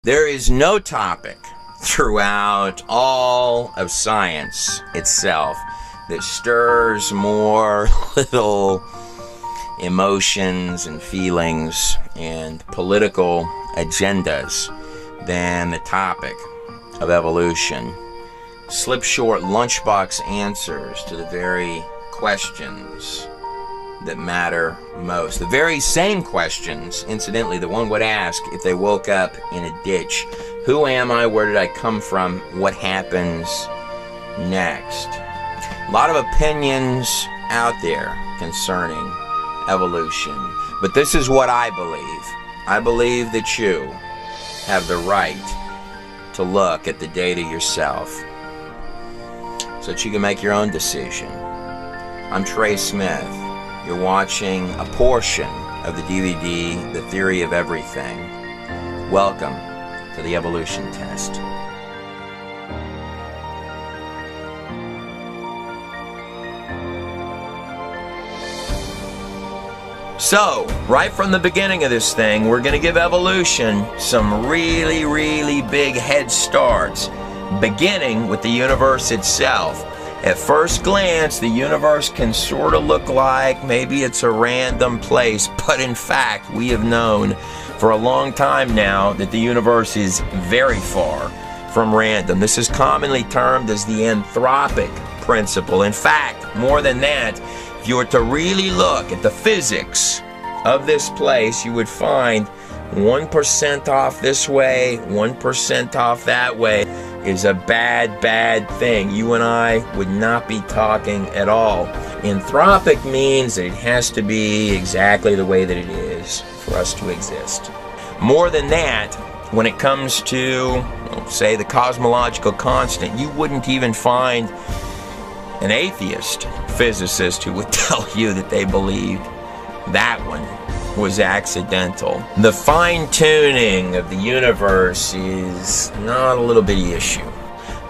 There is no topic throughout all of science itself that stirs more little emotions and feelings and political agendas than the topic of evolution. Slipshort lunchbox answers to the very questions that matter most. The very same questions, incidentally, that one would ask if they woke up in a ditch. Who am I? Where did I come from? What happens next? A lot of opinions out there concerning evolution, but this is what I believe. I believe that you have the right to look at the data yourself so that you can make your own decision. I'm Trey Smith. You're watching a portion of the DVD, The Theory of Everything. Welcome to the Evolution Test. So, right from the beginning of this thing, we're going to give evolution some really big head starts, beginning with the universe itself. At first glance, the universe can sort of look like maybe it's a random place, but in fact, we have known for a long time now that the universe is very far from random. This is commonly termed as the anthropic principle. In fact, more than that, if you were to really look at the physics of this place, you would find 1% off this way, 1% off that way is a bad thing. You and I would not be talking at all. Anthropic means that it has to be exactly the way that it is for us to exist. More than that, when it comes to, say, the cosmological constant, you wouldn't even find an atheist physicist who would tell you that they believed that one was accidental. The fine-tuning of the universe is not a little bitty issue.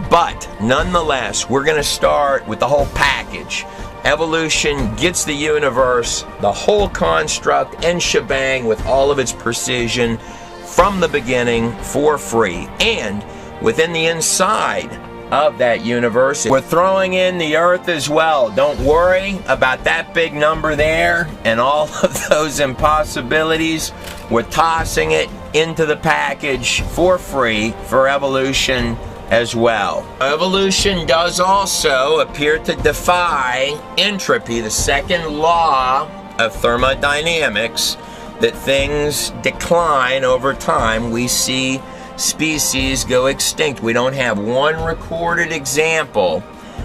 But nonetheless, we're going to start with the whole package. Evolution gets the universe, the whole construct and shebang with all of its precision from the beginning for free. And within the inside of that universe, we're throwing in the Earth as well. Don't worry about that big number there and all of those impossibilities. We're tossing it into the package for free for evolution as well. Evolution does also appear to defy entropy, the second law of thermodynamics, that things decline over time. We see species go extinct. We don't have one recorded example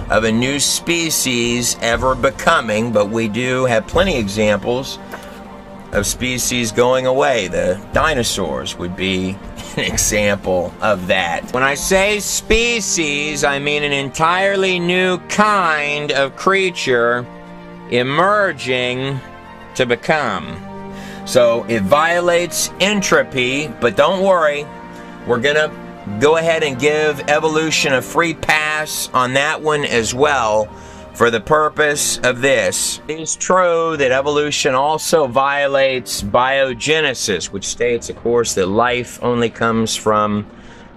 of a new species ever becoming, but we do have plenty of examples of species going away. The dinosaurs would be an example of that. When I say species, I mean an entirely new kind of creature emerging to become. So it violates entropy, but don't worry, we're going to go ahead and give evolution a free pass on that one as well for the purpose of this. It is true that evolution also violates biogenesis, which states, of course, that life only comes from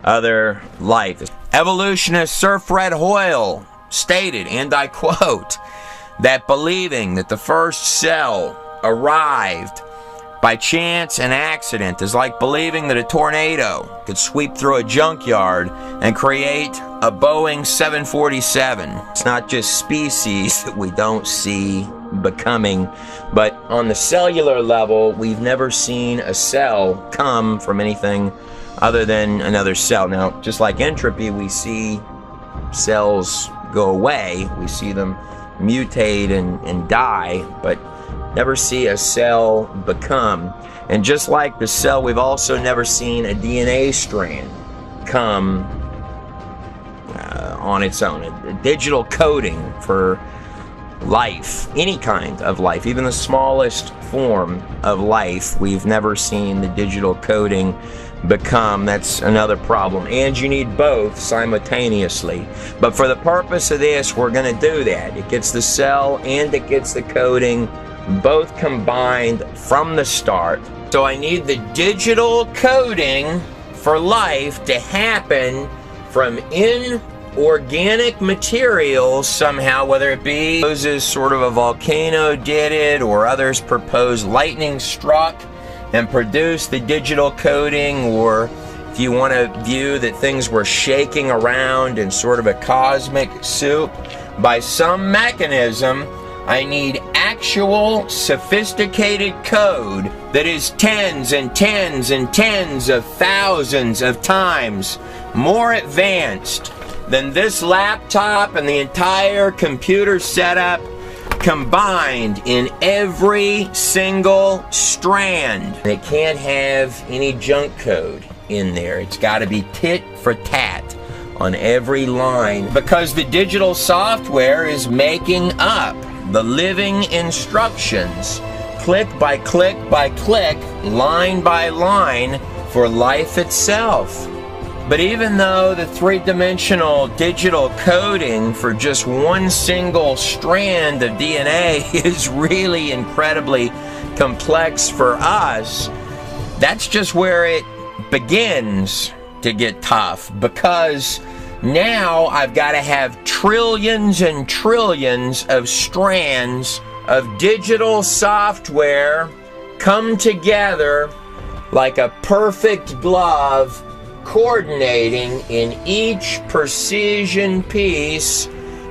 other life. Evolutionist Sir Fred Hoyle stated, and I quote, that believing that the first cell arrived by chance and accident is like believing that a tornado could sweep through a junkyard and create a Boeing 747. It's not just species that we don't see becoming, but on the cellular level, we've never seen a cell come from anything other than another cell. Now, just like entropy, we see cells go away. We see them mutate and die, but never see a cell become. And just like the cell, we've also never seen a DNA strand come on its own. A digital coding for life, any kind of life, even the smallest form of life, we've never seen the digital coding become. That's another problem. And you need both simultaneously. But for the purpose of this, we're going to do that. It gets the cell and it gets the coding both combined from the start. So I need the digital coding for life to happen from inorganic materials somehow, whether it be as sort of a volcano did it, or others propose lightning struck and produced the digital coding, or if you want to view that things were shaking around in sort of a cosmic soup, by some mechanism, I need actual sophisticated code that is tens and tens and tens of thousands of times more advanced than this laptop and the entire computer setup combined in every single strand. It can't have any junk code in there. It's got to be tit for tat on every line, because the digital software is making up the living instructions, click by click by click, line by line, for life itself. But even though the three-dimensional digital coding for just one single strand of DNA is really incredibly complex for us, that's just where it begins to get tough, because now I've got to have trillions and trillions of strands of digital software come together like a perfect glove, coordinating in each precision piece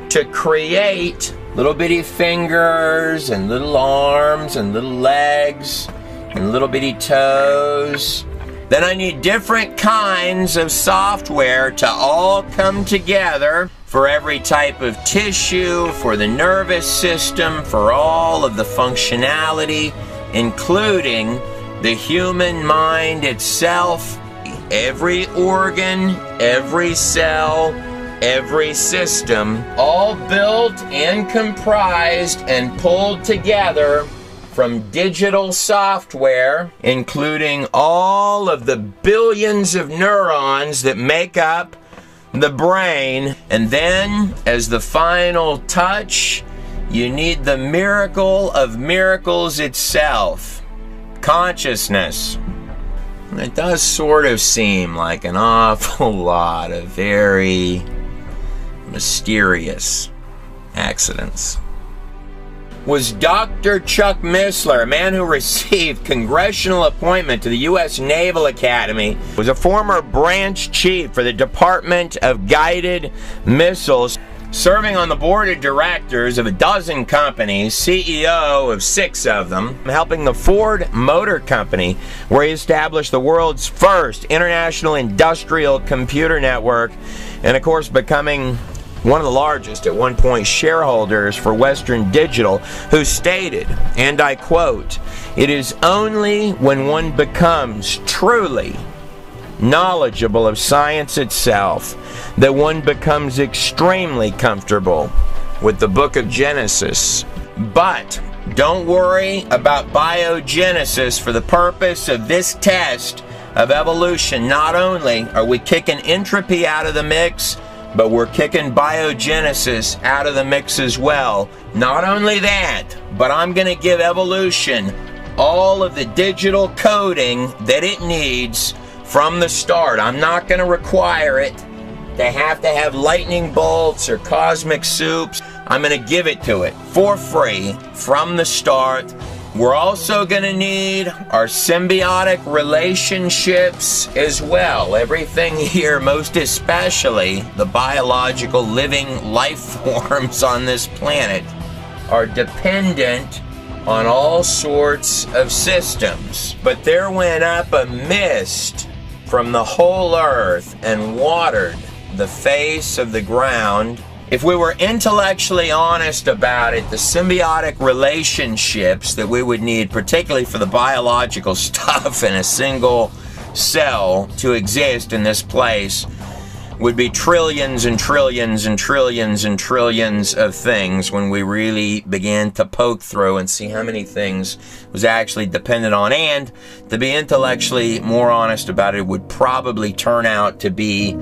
to create little bitty fingers and little arms and little legs and little bitty toes. Then I need different kinds of software to all come together for every type of tissue, for the nervous system, for all of the functionality, including the human mind itself, every organ, every cell, every system, all built and comprised and pulled together from digital software, including all of the billions of neurons that make up the brain. And then, as the final touch, you need the miracle of miracles itself, consciousness. It does sort of seem like an awful lot of very mysterious accidents. Was Dr. Chuck Missler, a man who received congressional appointment to the U.S. Naval Academy, was a former branch chief for the Department of Guided Missiles, serving on the board of directors of a dozen companies, CEO of 6 of them, helping the Ford Motor Company, where he established the world's first international industrial computer network, and of course becoming one of the largest, at one point, shareholders for Western Digital, who stated, and I quote, "It is only when one becomes truly knowledgeable of science itself that one becomes extremely comfortable with the book of Genesis. But don't worry about biogenesis for the purpose of this test of evolution. Not only are we kicking entropy out of the mix, but we're kicking biogenesis out of the mix as well. Not only that, but I'm going to give evolution all of the digital coding that it needs from the start. I'm not going to require it to have lightning bolts or cosmic soups. I'm going to give it to it for free from the start. We're also going to need our symbiotic relationships as well. Everything here, most especially the biological living life forms on this planet, are dependent on all sorts of systems. But there went up a mist from the whole earth and watered the face of the ground. If we were intellectually honest about it, the symbiotic relationships that we would need, particularly for the biological stuff in a single cell to exist in this place, would be trillions and trillions and trillions and trillions of things when we really began to poke through and see how many things was actually dependent on. And to be intellectually more honest about it, would probably turn out to be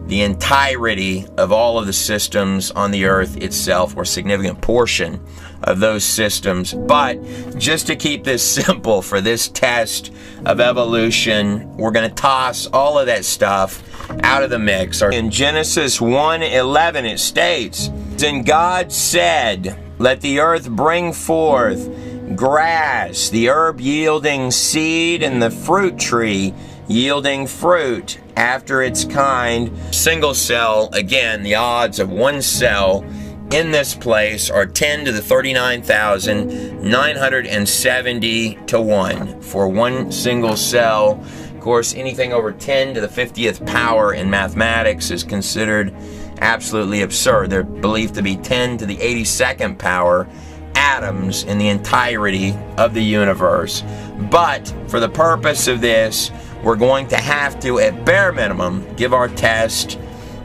the entirety of all of the systems on the Earth itself, or a significant portion of those systems. But just to keep this simple for this test of evolution, we're going to toss all of that stuff out of the mix. In Genesis 1:11 it states, "And God said, let the earth bring forth grass, the herb yielding seed, and the fruit tree yielding fruit after its kind." Single cell, again, the odds of one cell in this place are 10 to the 39,970 to 1 for one single cell. Of course, anything over 10 to the 50th power in mathematics is considered absolutely absurd. They're believed to be 10 to the 82nd power atoms in the entirety of the universe. But for the purpose of this, we're going to have to, at bare minimum, give our test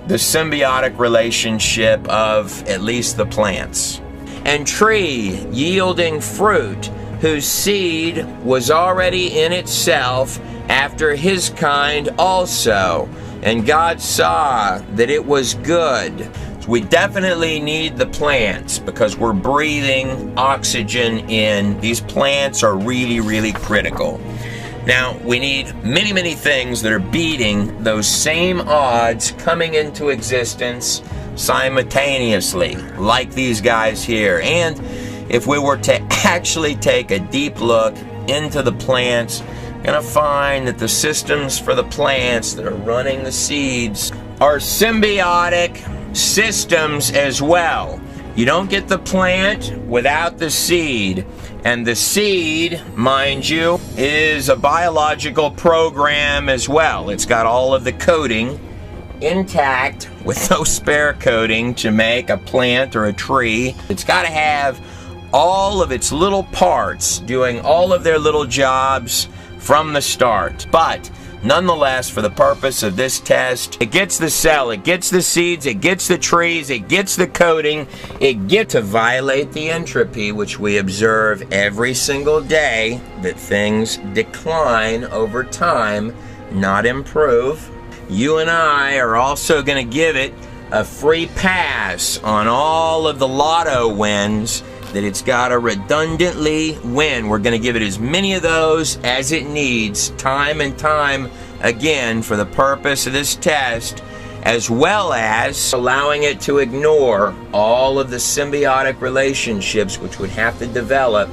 the symbiotic relationship of at least the plants. "And tree yielding fruit, whose seed was already in itself after his kind also. And God saw that it was good." So we definitely need the plants because we're breathing oxygen in. These plants are really, really critical. Now, we need many, many things that are beating those same odds coming into existence simultaneously, like these guys here. And if we were to actually take a deep look into the plants, we're going to find that the systems for the plants that are running the seeds are symbiotic systems as well. You don't get the plant without the seed. And the seed, mind you, is a biological program as well. It's got all of the coding intact with no spare coding to make a plant or a tree. It's got to have all of its little parts doing all of their little jobs from the start. But nonetheless, for the purpose of this test, it gets the cell, it gets the seeds, it gets the trees, it gets the coding, it gets to violate the entropy, which we observe every single day, that things decline over time, not improve. You and I are also going to give it a free pass on all of the lotto wins that it's got to redundantly win. We're going to give it as many of those as it needs, time and time again, for the purpose of this test, as well as allowing it to ignore all of the symbiotic relationships which would have to develop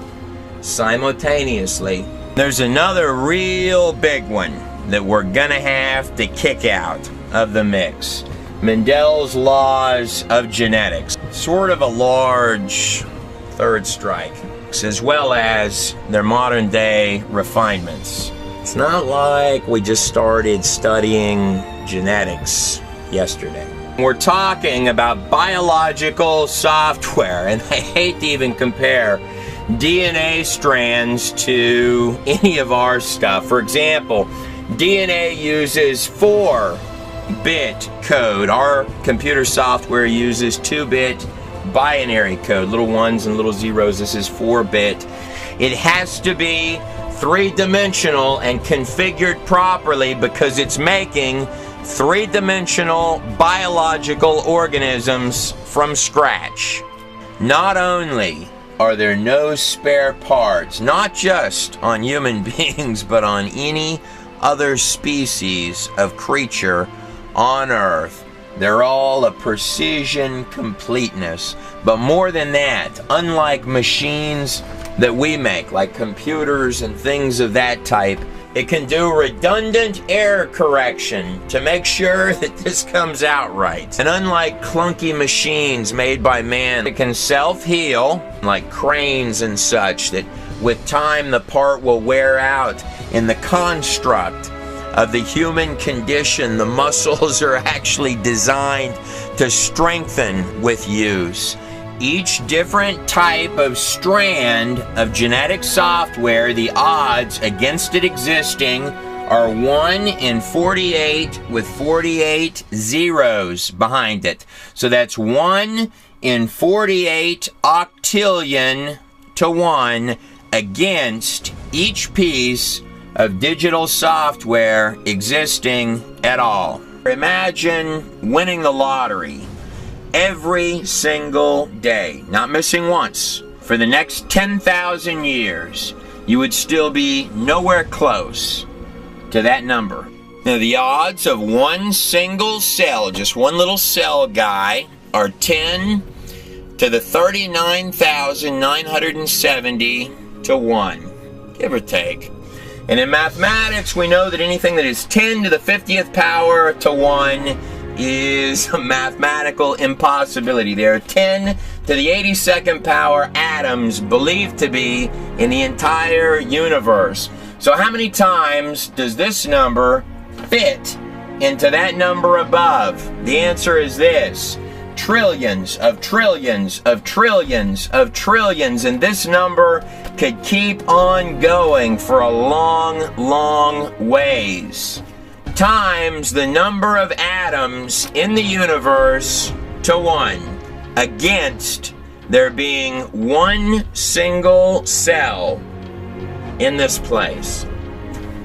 simultaneously. There's another real big one that we're going to have to kick out of the mix. Mendel's laws of genetics. Sort of a large third strike, as well as their modern day refinements. It's not like we just started studying genetics yesterday. We're talking about biological software, and I hate to even compare DNA strands to any of our stuff. For example, DNA uses 4-bit code. Our computer software uses 2-bit binary code, little ones and little zeros. This is 4-bit. It has to be 3-dimensional and configured properly because it's making 3-dimensional biological organisms from scratch. Not only are there no spare parts, not just on human beings, but on any other species of creature on Earth, they're all a precision completeness. But more than that, unlike machines that we make, like computers and things of that type, it can do redundant error correction to make sure that this comes out right. And unlike clunky machines made by man, it can self-heal, like cranes and such, that with time the part will wear out. In the construct of the human condition, the muscles are actually designed to strengthen with use. Each different type of strand of genetic software, the odds against it existing are 1 in 48 with 48 zeros behind it. So that's 1 in 48 octillion to 1 against each piece of digital software existing at all. Imagine winning the lottery every single day, not missing once. For the next 10,000 years, you would still be nowhere close to that number. Now, the odds of one single cell, just one little cell guy, are 10 to the 39,970 to 1, give or take. And in mathematics, we know that anything that is 10 to the 50th power to 1 is a mathematical impossibility. There are 10 to the 82nd power atoms believed to be in the entire universe. So how many times does this number fit into that number above? The answer is this: trillions of trillions of trillions of trillions. And this number could keep on going for a long, long ways. Times the number of atoms in the universe to 1, against there being one single cell in this place.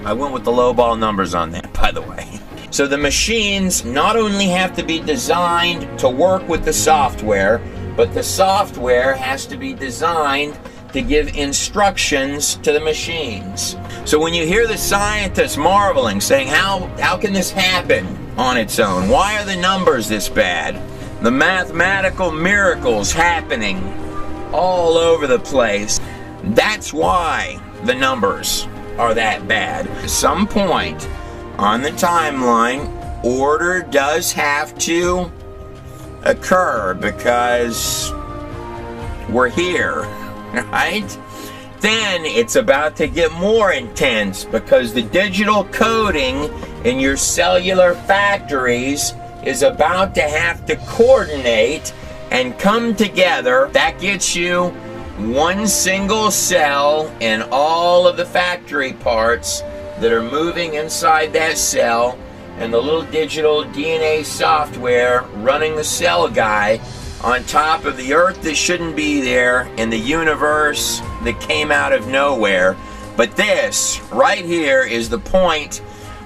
I went with the lowball numbers on that, by the way. So the machines not only have to be designed to work with the software, but the software has to be designed to give instructions to the machines. So when you hear the scientists marveling, saying, how can this happen on its own? Why are the numbers this bad? The mathematical miracles happening all over the place. That's why the numbers are that bad. At some point on the timeline, order does have to occur because we're here, right? Then it's about to get more intense because the digital coding in your cellular factories is about to have to coordinate and come together. That gets you one single cell and all of the factory parts that are moving inside that cell, and the little digital DNA software running the cell guy on top of the earth that shouldn't be there and the universe that came out of nowhere. But this right here is the point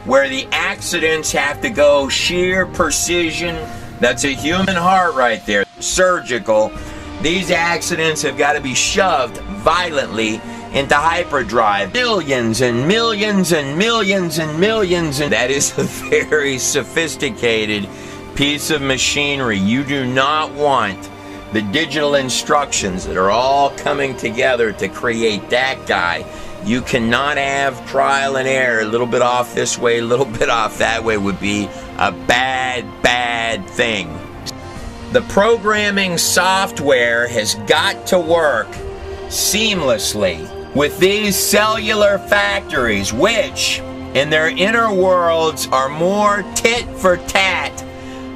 where the accidents have to go sheer precision. That's a human heart right there, surgical. These accidents have got to be shoved violently into hyperdrive. Millions and millions and millions and millions. And that is a very sophisticated piece of machinery. You do not want the digital instructions that are all coming together to create that guy. You cannot have trial and error. A little bit off this way, a little bit off that way would be a bad, bad thing. The programming software has got to work seamlessly with these cellular factories, which in their inner worlds are more tit for tat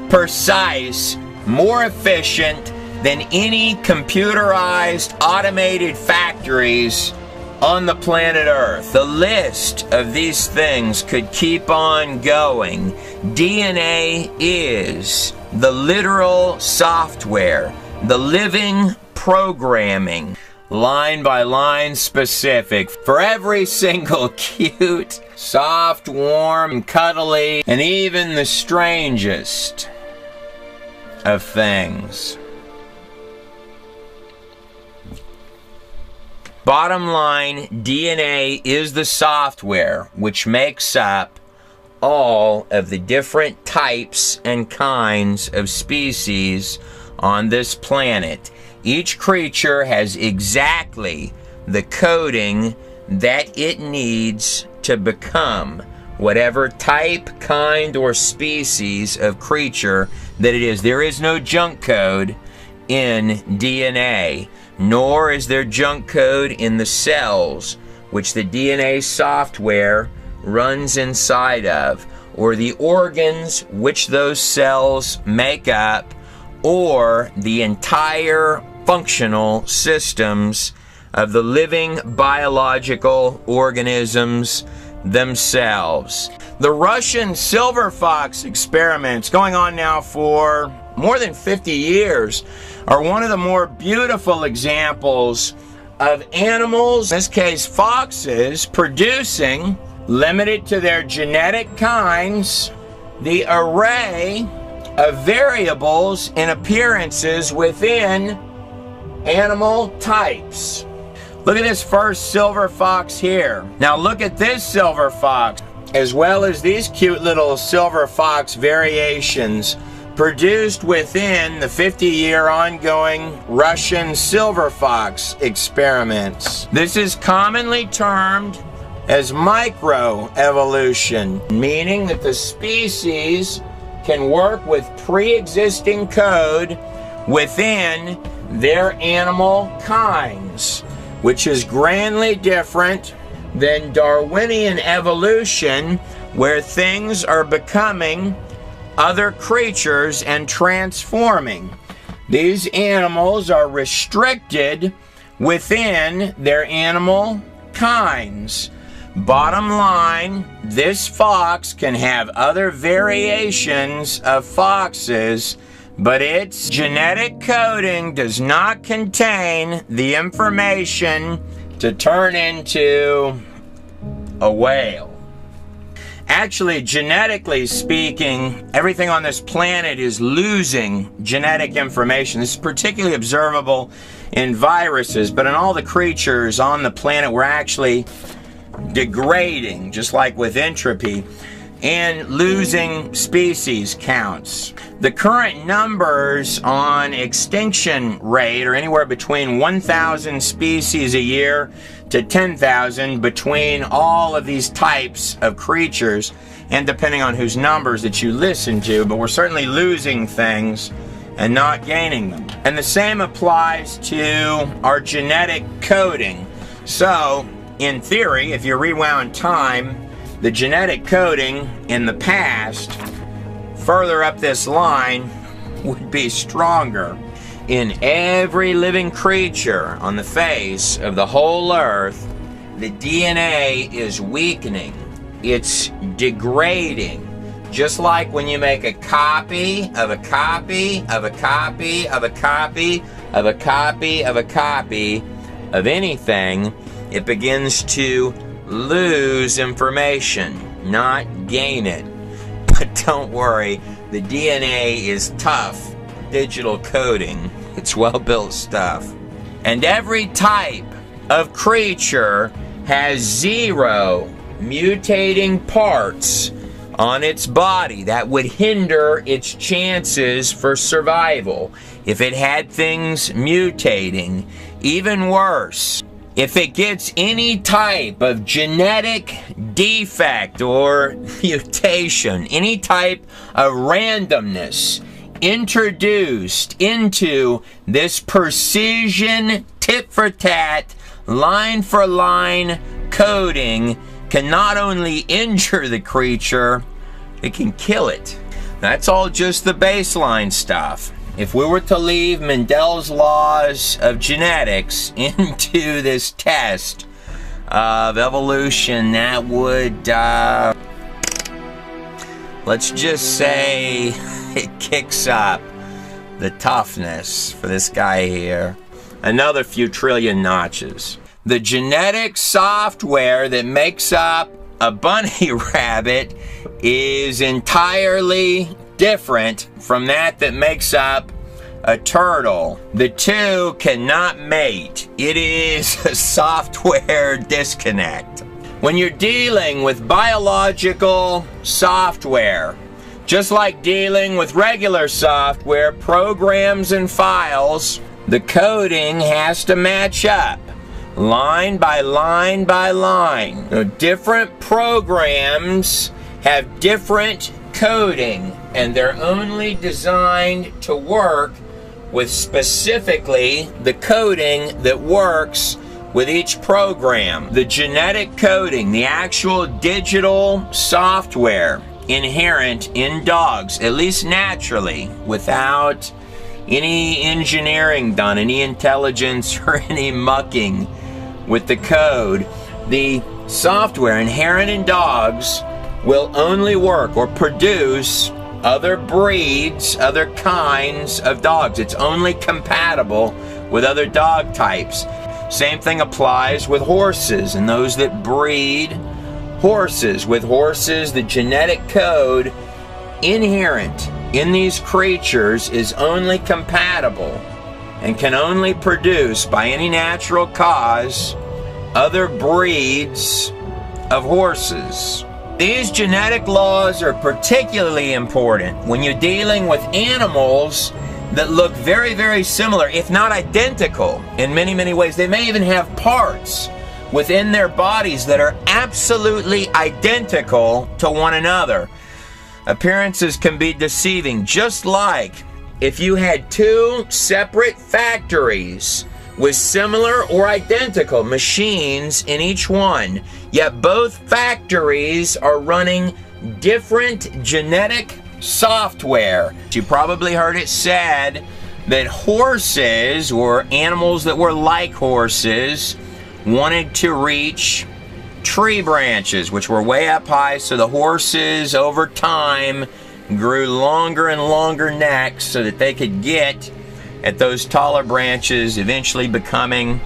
precise, more efficient than any computerized automated factories on the planet Earth. The list of these things could keep on going. DNA is the literal software, the living programming, line by line specific for every single cute, soft, warm, cuddly, and even the strangest of things. Bottom line, DNA is the software which makes up all of the different types and kinds of species on this planet. Each creature has exactly the coding that it needs to become whatever type, kind, or species of creature that it is. There is no junk code in DNA, nor is there junk code in the cells which the DNA software runs inside of, or the organs which those cells make up, or the entire functional systems of the living biological organisms themselves. The Russian silver fox experiments, going on now for more than 50 years, are one of the more beautiful examples of animals, in this case foxes, producing, limited to their genetic kinds, the array of variables and appearances within animal types. Look at this first silver fox here. Now look at this silver fox, as well as these cute little silver fox variations produced within the 50-year ongoing Russian silver fox experiments. This is commonly termed as microevolution, meaning that the species can work with pre-existing code within their animal kinds, which is grandly different than Darwinian evolution, where things are becoming other creatures and transforming. These animals are restricted within their animal kinds. Bottom line, this fox can have other variations of foxes, but its genetic coding does not contain the information to turn into a whale. Actually, genetically speaking, everything on this planet is losing genetic information. This is particularly observable in viruses, but in all the creatures on the planet, we're actually degrading, just like with entropy, and losing species counts. The current numbers on extinction rate are anywhere between 1,000 species a year to 10,000 between all of these types of creatures, and depending on whose numbers that you listen to, but we're certainly losing things and not gaining them. And the same applies to our genetic coding. So, in theory, if you rewound time, the genetic coding in the past, further up this line, would be stronger. In every living creature on the face of the whole earth, the DNA is weakening. It's degrading. Just like when you make a copy of a copy of a copy of a copy of a copy of a copy of anything, it begins to lose information, not gain it. But don't worry, the DNA is tough digital coding. It's well-built stuff. And every type of creature has 0 mutating parts on its body that would hinder its chances for survival if it had things mutating. Even worse, if it gets any type of genetic defect or mutation, any type of randomness introduced into this precision, tit-for-tat, line-for-line coding, can not only injure the creature, it can kill it. That's all just the baseline stuff. If we were to leave Mendel's laws of genetics into this test of evolution, that would, let's just say it kicks up the toughness for this guy here another few trillion notches. The genetic software that makes up a bunny rabbit is entirely different from that makes up a turtle. The two cannot mate. It is a software disconnect. When you're dealing with biological software, just like dealing with regular software, programs and files, the coding has to match up, line by line by line. Now, different programs have different coding, and they're only designed to work with specifically the coding that works with each program. The genetic coding, the actual digital software inherent in dogs, at least naturally, without any engineering done, any intelligence or any mucking with the code, the software inherent in dogs will only work or produce other breeds, other kinds of dogs. It's only compatible with other dog types. Same thing applies with horses and those that breed horses. With horses, the genetic code inherent in these creatures is only compatible and can only produce by any natural cause other breeds of horses. These genetic laws are particularly important when you're dealing with animals that look very, very similar, if not identical, in many, many ways. They may even have parts within their bodies that are absolutely identical to one another. Appearances can be deceiving, just like if you had two separate factories with similar or identical machines in each one, yet both factories are running different genetic software. You probably heard it said that horses, or animals that were like horses, wanted to reach tree branches, which were way up high, so the horses over time grew longer and longer necks so that they could get at those taller branches, eventually becoming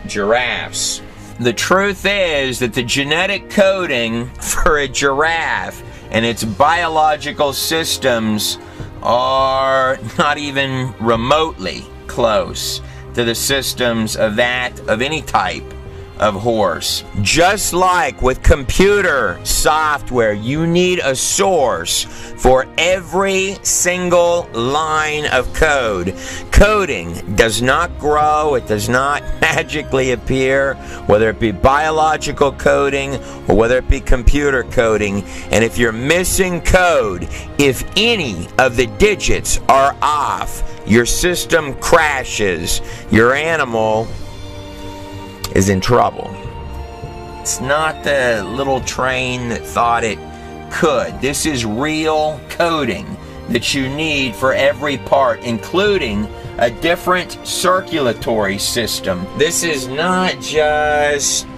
giraffes. The truth is that the genetic coding for a giraffe and its biological systems are not even remotely close to the systems of that of any type of horse. Just like with computer software, you need a source for every single line of code. Coding does not grow, it does not magically appear, whether it be biological coding or whether it be computer coding. And if you're missing code, if any of the digits are off, your system crashes, your animal is in trouble. It's not the little train that thought it could. This is real coding that you need for every part, including a different circulatory system. This is not just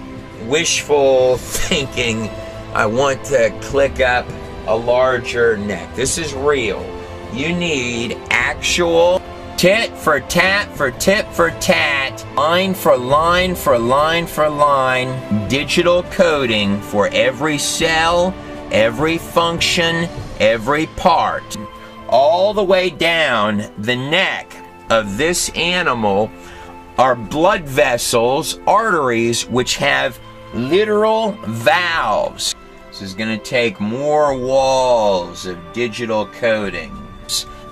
wishful thinking, I want to click up a larger neck. This is real. You need actual tit for tat for tit for tat, line for line for line for line, digital coding for every cell, every function, every part. All the way down the neck of this animal are blood vessels, arteries, which have literal valves. This is going to take more walls of digital coding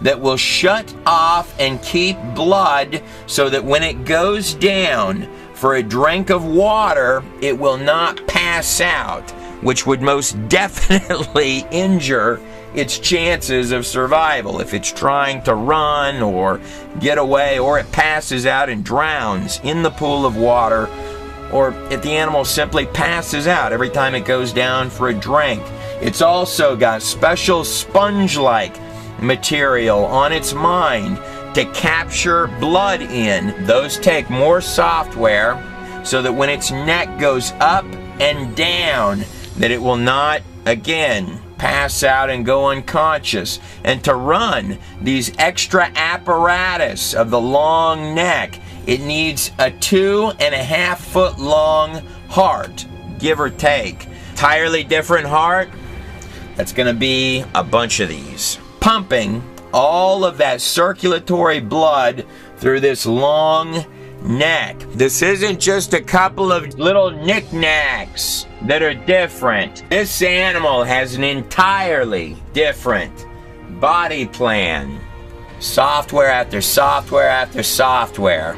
that will shut off and keep blood so that when it goes down for a drink of water, it will not pass out, which would most definitely injure its chances of survival if it's trying to run or get away, or it passes out and drowns in the pool of water, or if the animal simply passes out every time it goes down for a drink. It's also got special sponge-like material on its mind to capture blood in. Those take more software so that when its neck goes up and down, that it will not, again, pass out and go unconscious. And to run these extra apparatus of the long neck, it needs a 2.5 foot long heart, give or take. Entirely different heart, that's going to be a bunch of these, pumping all of that circulatory blood through this long neck. This isn't just a couple of little knickknacks that are different. This animal has an entirely different body plan. Software after software after software.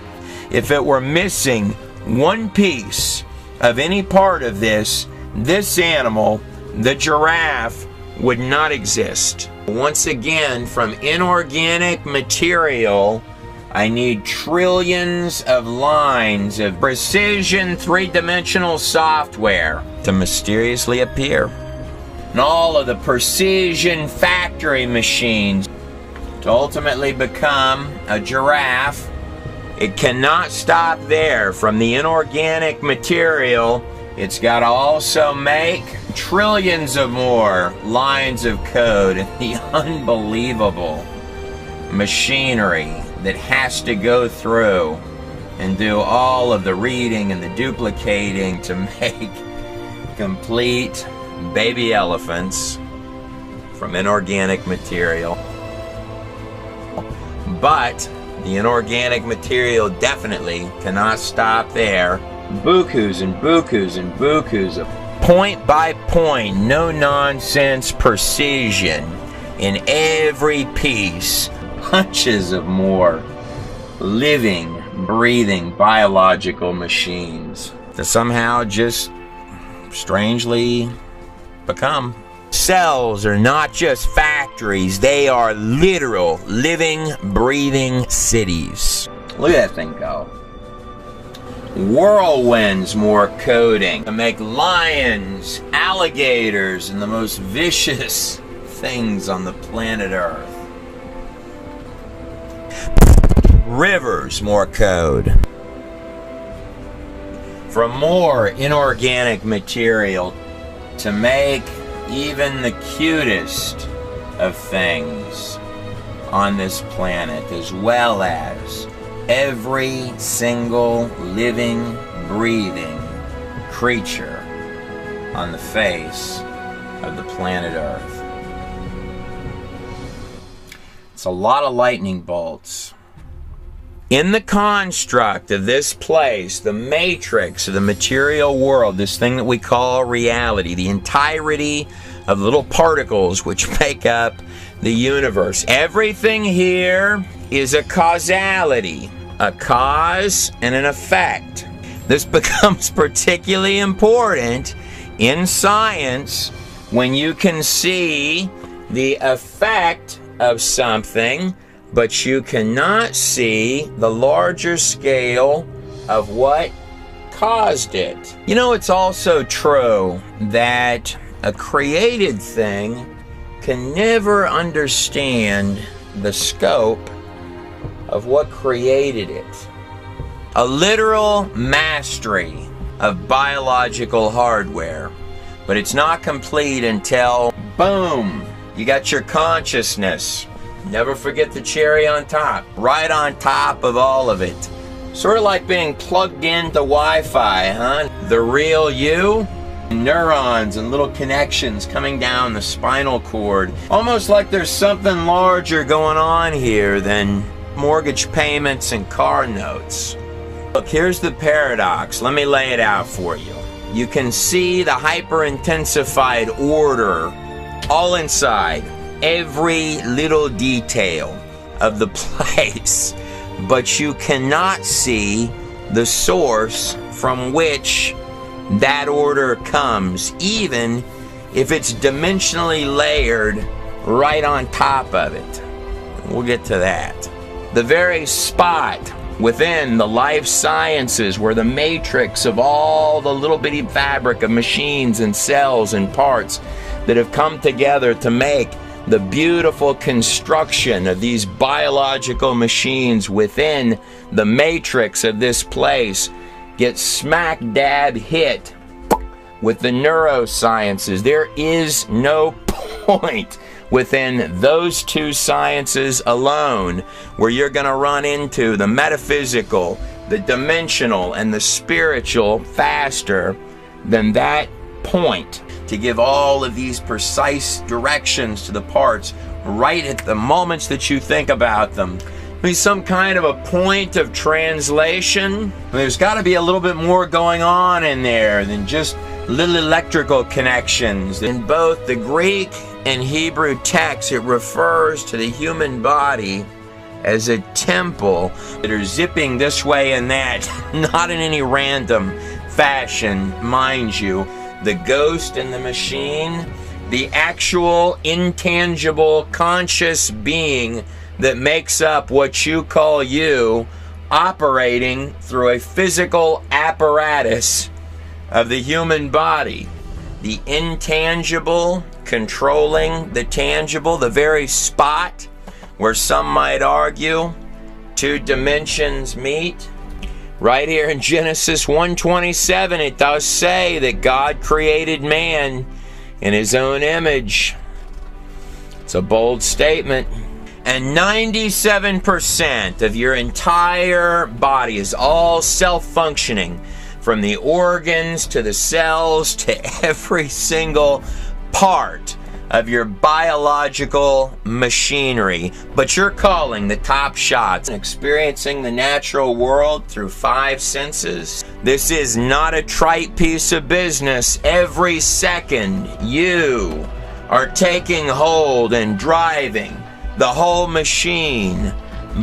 If it were missing one piece of any part of this, this animal, the giraffe, would not exist. Once again, from inorganic material, I need trillions of lines of precision three-dimensional software to mysteriously appear. And all of the precision factory machines to ultimately become a giraffe. It cannot stop there. From the inorganic material, it's got to also make trillions of more lines of code and the unbelievable machinery that has to go through and do all of the reading and the duplicating to make complete baby elephants from inorganic material. But the inorganic material definitely cannot stop there. Bukus and bukus and bukus of point by point, no nonsense precision in every piece. Bunches of more living, breathing, biological machines to somehow just strangely become. Cells are not just factories, they are literal, living, breathing cities. Look at that thing go. Whirlwinds more coding to make lions, alligators, and the most vicious things on the planet Earth. Rivers more code. From more inorganic material to make even the cutest of things on this planet, as well as every single living, breathing creature on the face of the planet Earth. It's a lot of lightning bolts. In the construct of this place, the matrix of the material world, this thing that we call reality, the entirety of little particles which make up the universe, everything here is a causality, a cause and an effect. This becomes particularly important in science when you can see the effect of something, but you cannot see the larger scale of what caused it. You know, it's also true that a created thing can never understand the scope of what created it. A literal mastery of biological hardware, but it's not complete until, boom, you got your consciousness. Never forget the cherry on top, right on top of all of it. Sort of like being plugged into Wi-Fi, huh? The real you, neurons and little connections coming down the spinal cord. Almost like there's something larger going on here than mortgage payments and car notes. Look, here's the paradox. Let me lay it out for you. You can see the hyper-intensified order all inside every little detail of the place, but you cannot see the source from which that order comes, even if it's dimensionally layered right on top of it. We'll get to that. The very spot within the life sciences where the matrix of all the little bitty fabric of machines and cells and parts that have come together to make the beautiful construction of these biological machines within the matrix of this place get smack dab hit with the neurosciences. There is no point within those two sciences alone where you're going to run into the metaphysical, the dimensional, and the spiritual faster than that point to give all of these precise directions to the parts right at the moments that you think about them. There's some kind of a point of translation. There's got to be a little bit more going on in there than just little electrical connections. In both the Greek and Hebrew texts, it refers to the human body as a temple that are zipping this way and that, not in any random fashion, mind you. The ghost in the machine, the actual intangible conscious being that makes up what you call you, operating through a physical apparatus of the human body. The intangible controlling the tangible, the very spot where some might argue two dimensions meet. Right here in Genesis 1:27, it does say that God created man in his own image. It's a bold statement. And 97% of your entire body is all self-functioning, from the organs to the cells to every single part of your biological machinery, but you're calling the top shots, experiencing the natural world through 5 senses. This is not a trite piece of business. Every second you are taking hold and driving the whole machine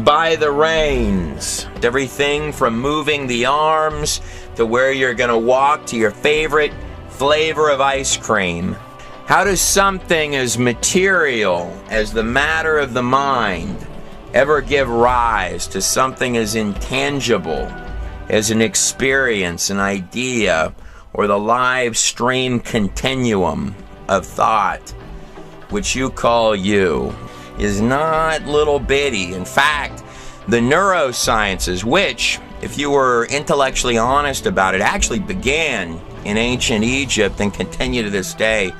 by the reins. Everything from moving the arms to where you're gonna walk to your favorite flavor of ice cream. How does something as material as the matter of the mind ever give rise to something as intangible as an experience, an idea, or the live stream continuum of thought, which you call you, is not little bitty. In fact, the neurosciences, which, if you were intellectually honest about it, actually began in ancient Egypt and continue to this day.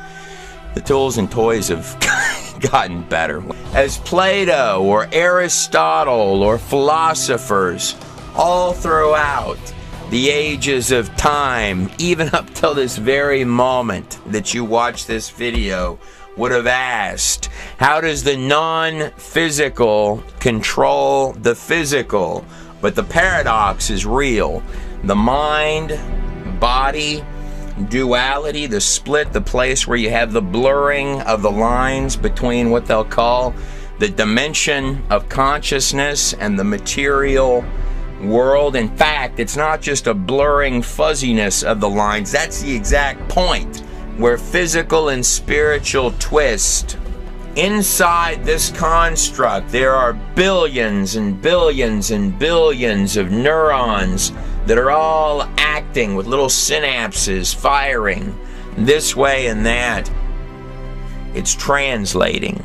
The tools and toys have gotten better. As Plato or Aristotle or philosophers all throughout the ages of time, even up till this very moment that you watch this video, would have asked, how does the non-physical control the physical? But the paradox is real. The mind, body, duality, the split, the place where you have the blurring of the lines between what they'll call the dimension of consciousness and the material world. In fact, it's not just a blurring fuzziness of the lines. That's the exact point where physical and spiritual twist. Inside this construct, there are billions and billions and billions of neurons that are all acting with little synapses firing this way and that. It's translating.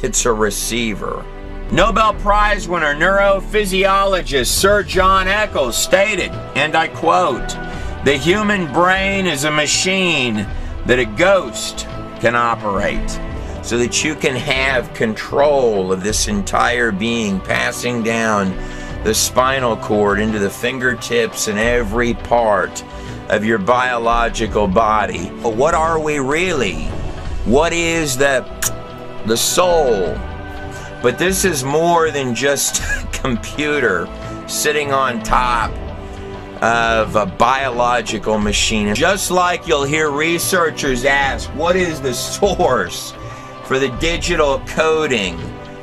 It's a receiver. Nobel Prize winner neurophysiologist Sir John Eccles stated, and I quote, "The human brain is a machine that a ghost can operate, so that you can have control of this entire being, passing down the spinal cord into the fingertips and every part of your biological body." But what are we really? What is the soul? But this is more than just a computer sitting on top of a biological machine. Just like you'll hear researchers ask, what is the source for the digital coding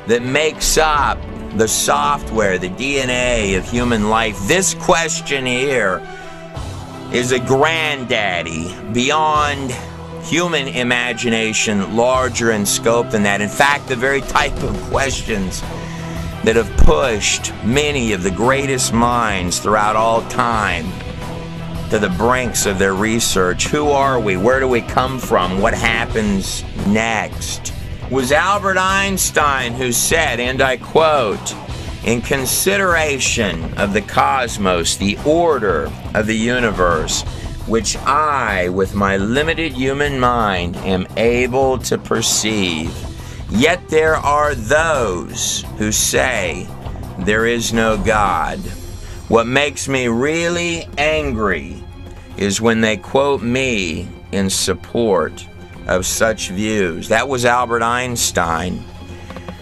that makes up the software, the DNA of human life? This question here is a granddaddy beyond human imagination, larger in scope than that. In fact, the very type of questions that have pushed many of the greatest minds throughout all time to the brinks of their research. Who are we? Where do we come from? What happens next? It was Albert Einstein who said, and I quote, "In consideration of the cosmos, the order of the universe, which I, with my limited human mind, am able to perceive, yet there are those who say there is no God. What makes me really angry is when they quote me in support of such views." That was Albert Einstein.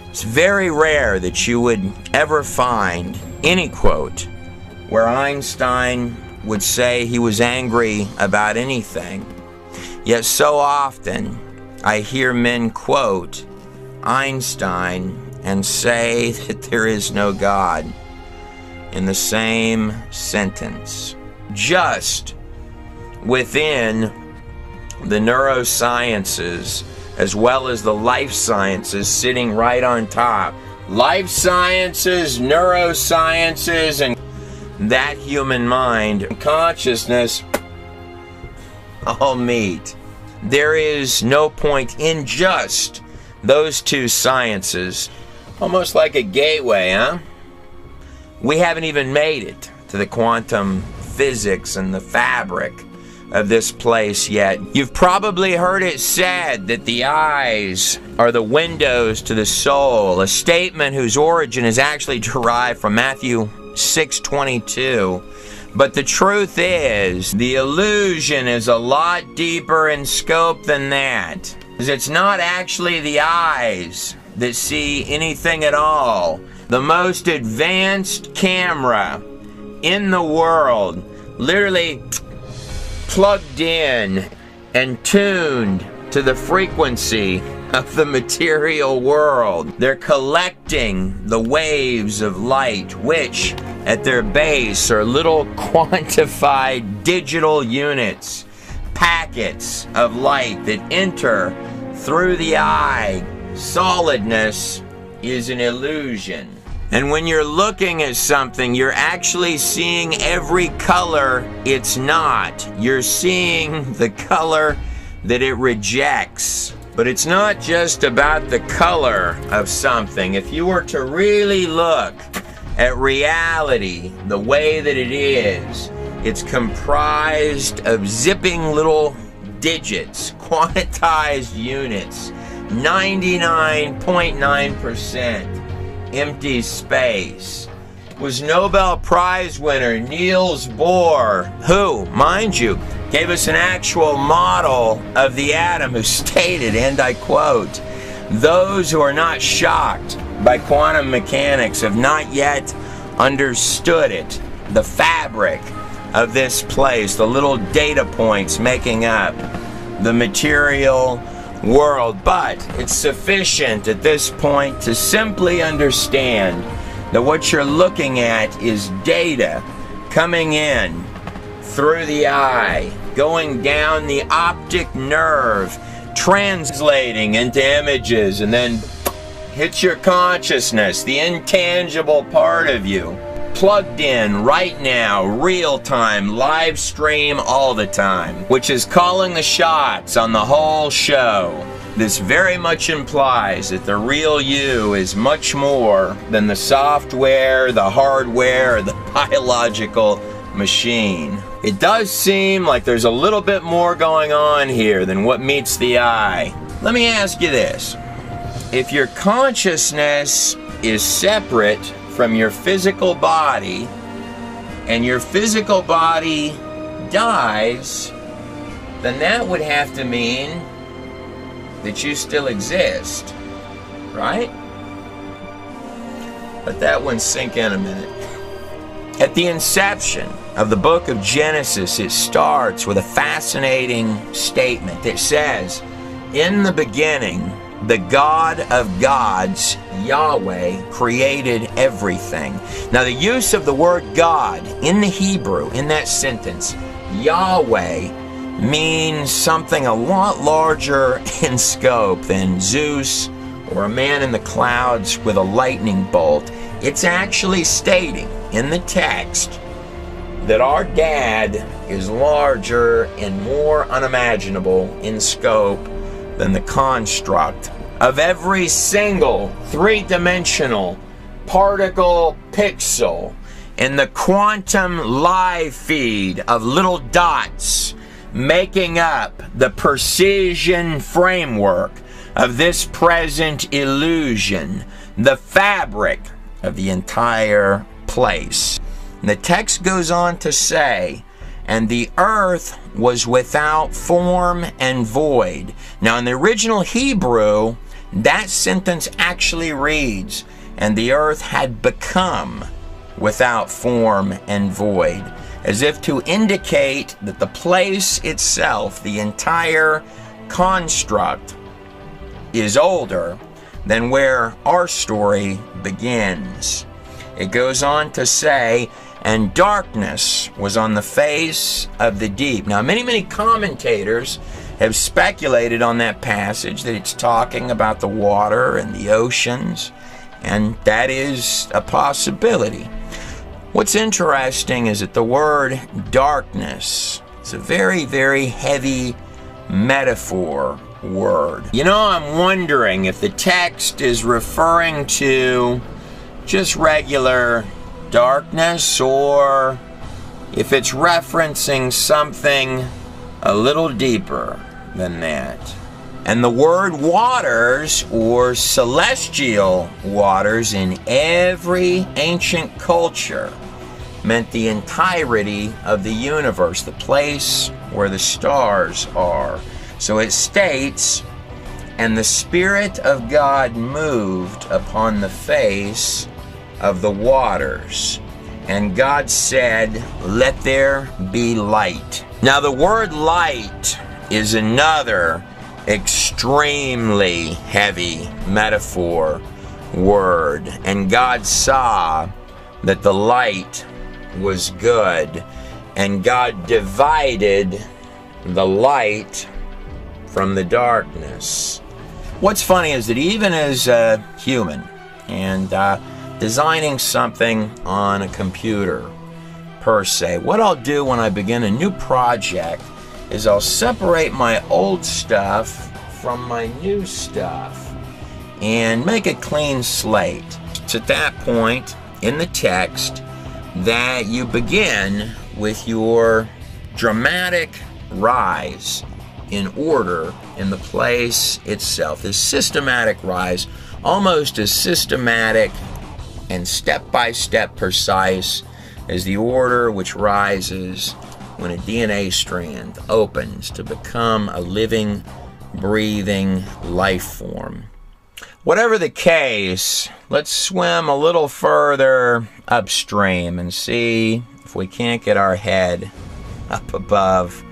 It's very rare that you would ever find any quote where Einstein would say he was angry about anything. Yet so often I hear men quote Einstein and say that there is no God in the same sentence. Just within the neurosciences as well as the life sciences sitting right on top. Life sciences, neurosciences, and that human mind and consciousness all meet. There is no point in just those two sciences. Almost like a gateway, huh? We haven't even made it to the quantum physics and the fabric of this place yet. You've probably heard it said that the eyes are the windows to the soul, a statement whose origin is actually derived from Matthew 6:22. But the truth is, the illusion is a lot deeper in scope than that. It's not actually the eyes that see anything at all. The most advanced camera in the world, literally plugged in and tuned to the frequency of the material world. They're collecting the waves of light, which at their base are little quantified digital units, packets of light that enter through the eye. Solidness is an illusion. And when you're looking at something, you're actually seeing every color it's not. You're seeing the color that it rejects. But it's not just about the color of something. If you were to really look at reality the way that it is, it's comprised of zipping little digits, quantized units, 99.9% empty space. Was Nobel Prize winner Niels Bohr, who, mind you, gave us an actual model of the atom, who stated, and I quote, "Those who are not shocked by quantum mechanics have not yet understood it, the fabric of this place, the little data points making up the material world." But it's sufficient at this point to simply understand that what you're looking at is data coming in through the eye, going down the optic nerve, translating into images, and then hits your consciousness, the intangible part of you, plugged in right now, real time, live stream all the time, which is calling the shots on the whole show. This very much implies that the real you is much more than the software, the hardware, or the biological machine. It does seem like there's a little bit more going on here than what meets the eye. Let me ask you this. If your consciousness is separate from your physical body, and your physical body dies, then that would have to mean that you still exist, right? Let that one sink in a minute. At the inception of the book of Genesis, it starts with a fascinating statement that says, "In the beginning, the God of gods, Yahweh, created everything." Now, the use of the word God in the Hebrew, in that sentence, Yahweh, means something a lot larger in scope than Zeus or a man in the clouds with a lightning bolt. It's actually stating in the text that our dad is larger and more unimaginable in scope than the construct of every single three-dimensional particle pixel in the quantum live feed of little dots making up the precision framework of this present illusion, the fabric of the entire place. And the text goes on to say, "And the earth was without form and void." Now, in the original Hebrew, that sentence actually reads, "And the earth had become without form and void," as if to indicate that the place itself, the entire construct, is older than where our story begins. It goes on to say, "And darkness was on the face of the deep." Now, many commentators have speculated on that passage that it's talking about the water and the oceans, and that is a possibility. What's interesting is that the word darkness is a very heavy metaphor word. You know, I'm wondering if the text is referring to just regular darkness, or if it's referencing something a little deeper than that. And the word waters, or celestial waters, in every ancient culture meant the entirety of the universe, the place where the stars are. So it states And the Spirit of God moved upon the face of the waters. And God said, let there be light. Now the word light is another extremely heavy metaphor word. And God saw that the light was good. And God divided the light from the darkness. What's funny is that even as a human and designing something on a computer per se, what I'll do when I begin a new project is I'll separate my old stuff from my new stuff and make a clean slate. It's at that point in the text that you begin with your dramatic rise in order in the place itself. This systematic rise, almost as systematic and step-by-step precise as the order which rises when a DNA strand opens to become a living, breathing life form. Whatever the case, let's swim a little further upstream and see if we can't get our head up above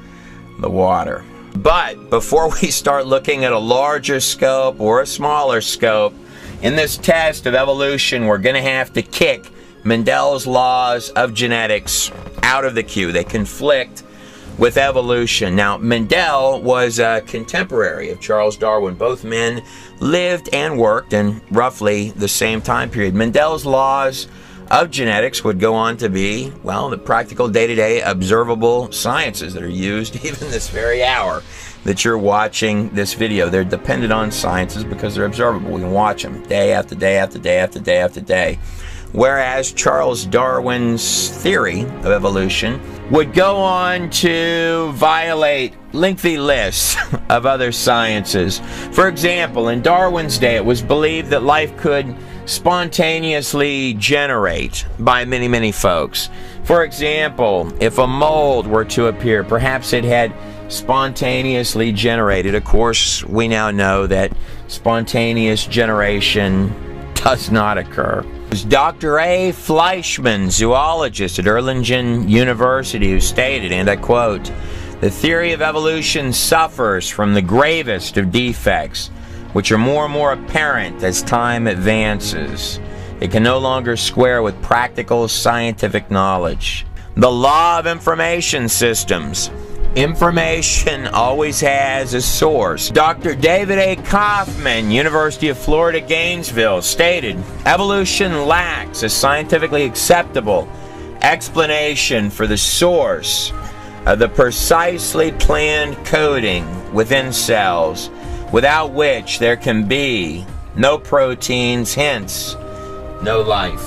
the water. But before we start looking at a larger scope or a smaller scope, in this test of evolution, we're going to have to kick Mendel's laws of genetics out of the queue. They conflict with evolution. Now, Mendel was a contemporary of Charles Darwin. Both men lived and worked in roughly the same time period. Mendel's laws of genetics would go on to be, well, the practical day-to-day observable sciences that are used even this very hour that you're watching this video. They're dependent on sciences because they're observable. We can watch them day after day after day after day after day. Whereas Charles Darwin's theory of evolution would go on to violate lengthy lists of other sciences. For example, in Darwin's day, it was believed that life could spontaneously generate by many, many folks. For example, if a mold were to appear, perhaps it had spontaneously generated. Of course, we now know that spontaneous generation does not occur. It was Dr. A. Fleischmann, zoologist at Erlangen University, who stated, and I quote, "The theory of evolution suffers from the gravest of defects, which are more and more apparent as time advances. It can no longer square with practical scientific knowledge. The law of information systems. Information always has a source." Dr. David A. Kaufman, University of Florida, Gainesville, stated, "Evolution lacks a scientifically acceptable explanation for the source of the precisely planned coding within cells, without which there can be no proteins, hence no life."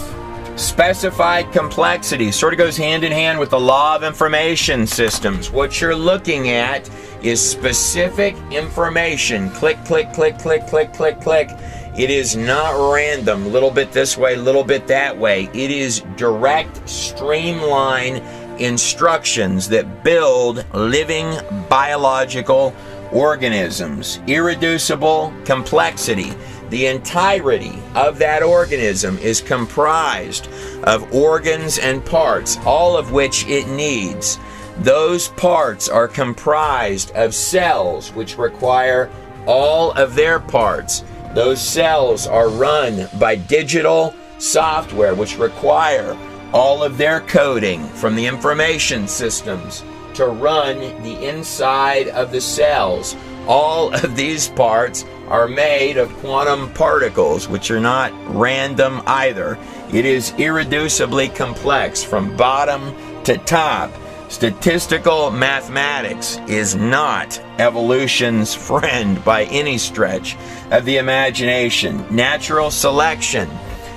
Specified complexity sort of goes hand in hand with the law of information systems. What you're looking at is specific information. Click, click, click, click, click, click, click. It is not random, a little bit this way, a little bit that way. It is direct, streamlined instructions that build living biological organisms. Irreducible complexity. The entirety of that organism is comprised of organs and parts, all of which it needs. Those parts are comprised of cells, which require all of their parts. Those cells are run by digital software, which require all of their coding from the information systems to run the inside of the cells. All of these parts are made of quantum particles, which are not random either. It is irreducibly complex from bottom to top. Statistical mathematics is not evolution's friend by any stretch of the imagination. Natural selection.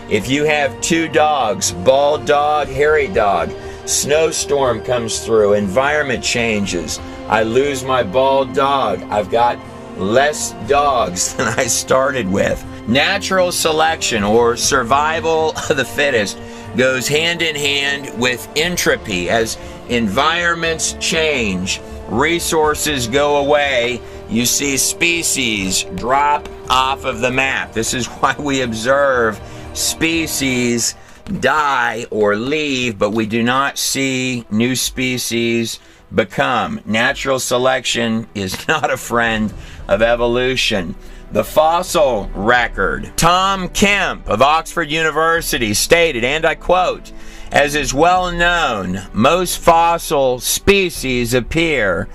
If you have two dogs, bald dog, hairy dog, snowstorm comes through, environment changes, I lose my bald dog, I've got less dogs than I started with. Natural selection, or survival of the fittest, goes hand in hand with entropy. As environments change, resources go away, you see species drop off of the map. This is why we observe species die or leave, but we do not see new species become. Natural selection is not a friend of evolution. The fossil record. Tom Kemp of Oxford University stated, and I quote, "As is well known, most fossil species appear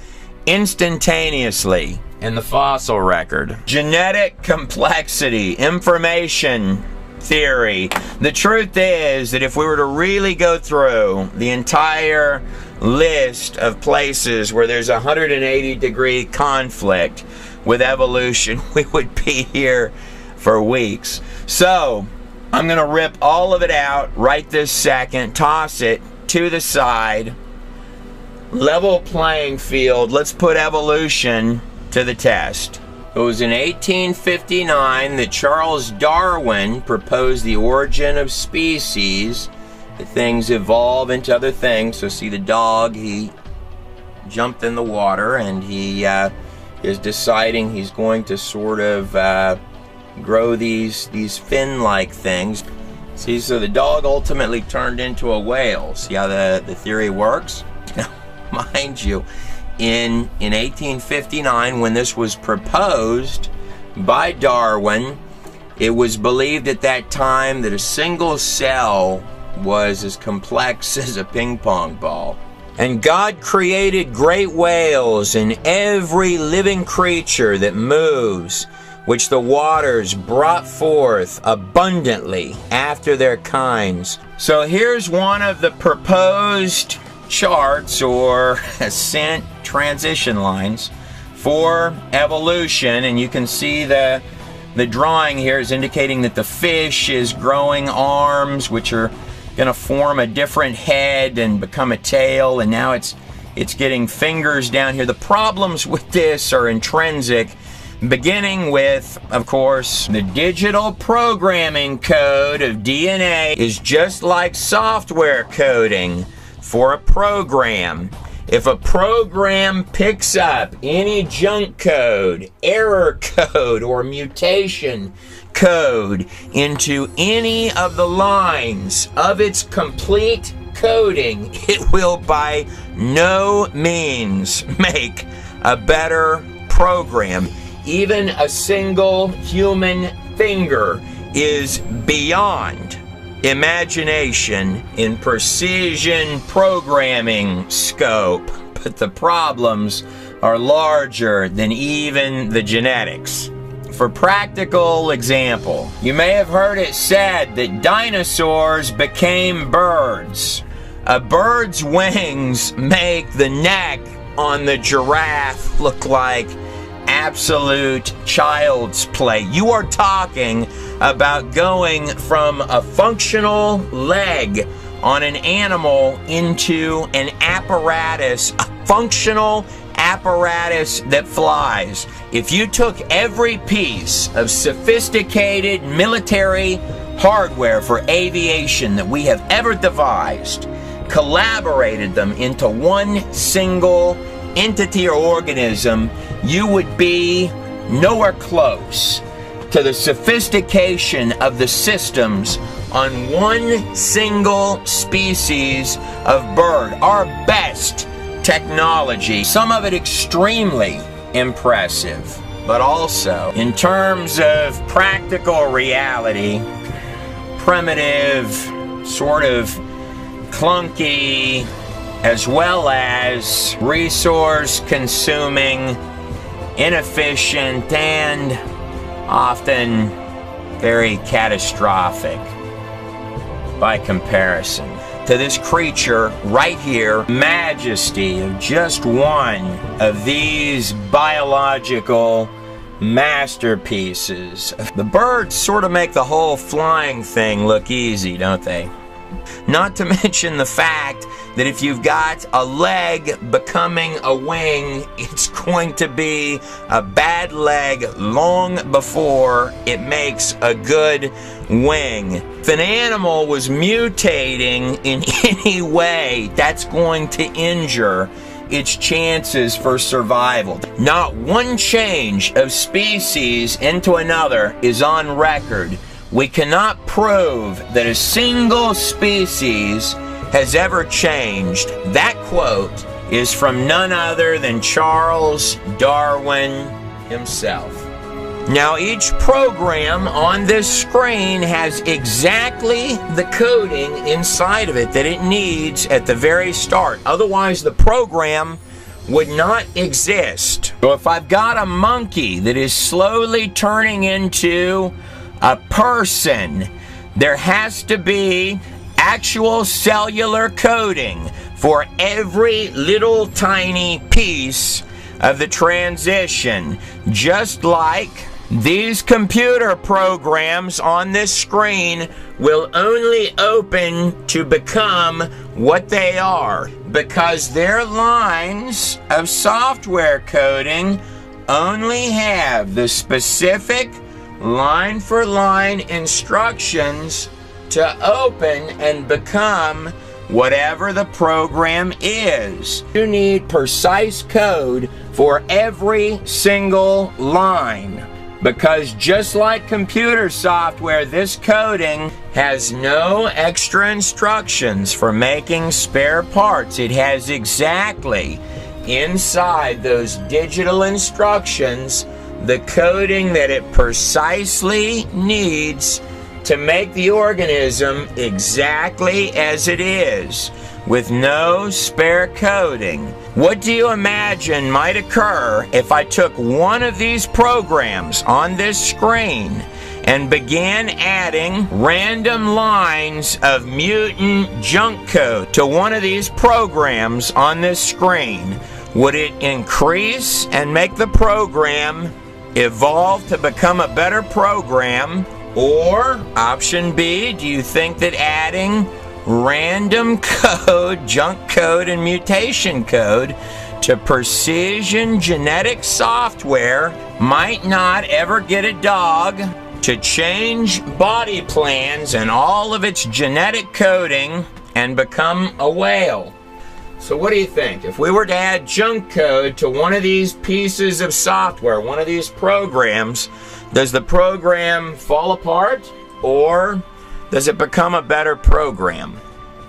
instantaneously in the fossil record." Genetic complexity, information theory. The truth is that if we were to really go through the entire list of places where there's a 180-degree conflict with evolution, we would be here for weeks. So I'm going to rip all of it out right this second, toss it to the side, level playing field. Let's put evolution to the test. It was in 1859 that Charles Darwin proposed the origin of species, that things evolve into other things. So see the dog, he jumped in the water, and he is deciding he's going to sort of grow these fin-like things. See, so the dog ultimately turned into a whale. See how the theory works? Now, mind you, in 1859, when this was proposed by Darwin, it was believed at that time that a single cell was as complex as a ping pong ball. And God created great whales and every living creature that moves, which the waters brought forth abundantly after their kinds. So here's one of the proposed charts or ascent transition lines for evolution, and you can see the drawing here is indicating that the fish is growing arms, which are going to form a different head and become a tail, and now it's getting fingers down here. The problems with this are intrinsic, beginning with, of course, the digital programming code of DNA is just like software coding for a program. If a program picks up any junk code, error code, or mutation code into any of the lines of its complete coding, it will by no means make a better program. Even a single human finger is beyond imagination in precision programming scope, but the problems are larger than even the genetics. For practical example, you may have heard it said that dinosaurs became birds. A bird's wings make the neck on the giraffe look like absolute child's play. You are talking about going from a functional leg on an animal into an apparatus, a functional apparatus that flies. If you took every piece of sophisticated military hardware for aviation that we have ever devised, collaborated them into one single entity or organism, you would be nowhere close to the sophistication of the systems on one single species of bird. Our best technology, some of it extremely impressive, but also in terms of practical reality, primitive, sort of clunky, as well as resource consuming, inefficient, and often very catastrophic by comparison to this creature right here. Majesty of just one of these biological masterpieces. The birds sort of make the whole flying thing look easy, don't they? Not to mention the fact that if you've got a leg becoming a wing, it's going to be a bad leg long before it makes a good wing. If an animal was mutating in any way, that's going to injure its chances for survival. Not one change of species into another is on record. We cannot prove that a single species has ever changed. That quote is from none other than Charles Darwin himself. Now, each program on this screen has exactly the coding inside of it that it needs at the very start. Otherwise, the program would not exist. So if I've got a monkey that is slowly turning into a person, there has to be actual cellular coding for every little tiny piece of the transition, just like these computer programs on this screen will only open to become what they are, because their lines of software coding only have the specific line-for-line instructions to open and become whatever the program is. You need precise code for every single line, because just like computer software, this coding has no extra instructions for making spare parts. It has exactly inside those digital instructions the coding that it precisely needs to make the organism exactly as it is, with no spare coding. What do you imagine might occur if I took one of these programs on this screen and began adding random lines of mutant junk code to one of these programs on this screen? Would it increase and make the program evolve to become a better program? Or, option B, do you think that adding random code, junk code, and mutation code to precision genetic software might not ever get a dog to change body plans and all of its genetic coding and become a whale? So what do you think? If we were to add junk code to one of these pieces of software, one of these programs, does the program fall apart, or does it become a better program?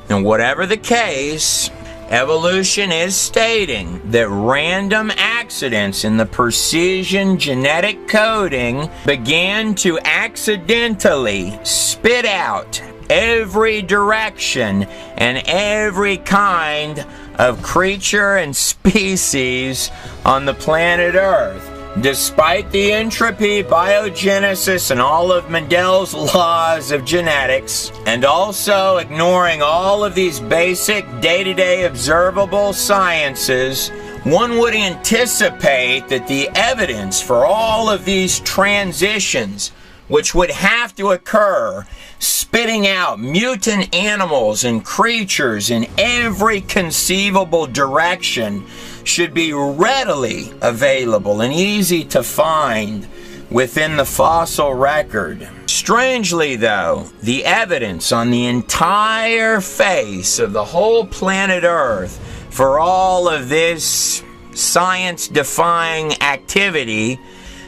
And whatever the case, evolution is stating that random accidents in the precision genetic coding began to accidentally spit out every direction and every kind of creature and species on the planet Earth. Despite the entropy, biogenesis, and all of Mendel's laws of genetics, and also ignoring all of these basic day-to-day observable sciences, one would anticipate that the evidence for all of these transitions, which would have to occur, spitting out mutant animals and creatures in every conceivable direction, should be readily available and easy to find within the fossil record. Strangely though, the evidence on the entire face of the whole planet Earth for all of this science-defying activity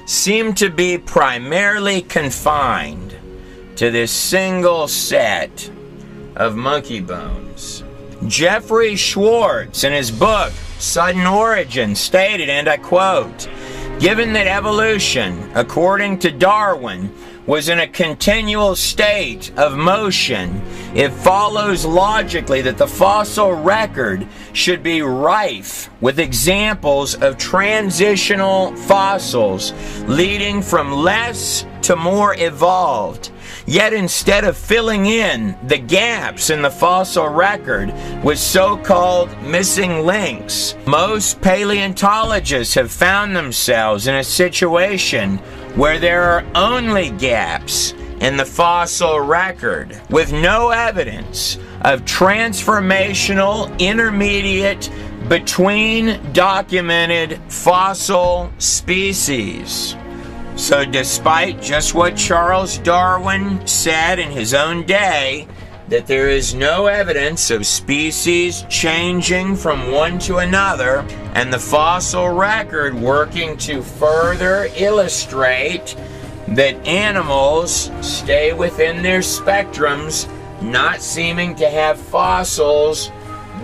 seem to be primarily confined to this single set of monkey bones. Jeffrey Schwartz, in his book Sudden Origin, stated, and I quote, "Given that evolution, according to Darwin, was in a continual state of motion, it follows logically that the fossil record should be rife with examples of transitional fossils leading from less to more evolved. Yet instead of filling in the gaps in the fossil record with so-called missing links, most paleontologists have found themselves in a situation where there are only gaps in the fossil record, with no evidence of transformational intermediate between documented fossil species." So despite just what Charles Darwin said in his own day, that there is no evidence of species changing from one to another, and the fossil record working to further illustrate that animals stay within their spectrums, not seeming to have fossils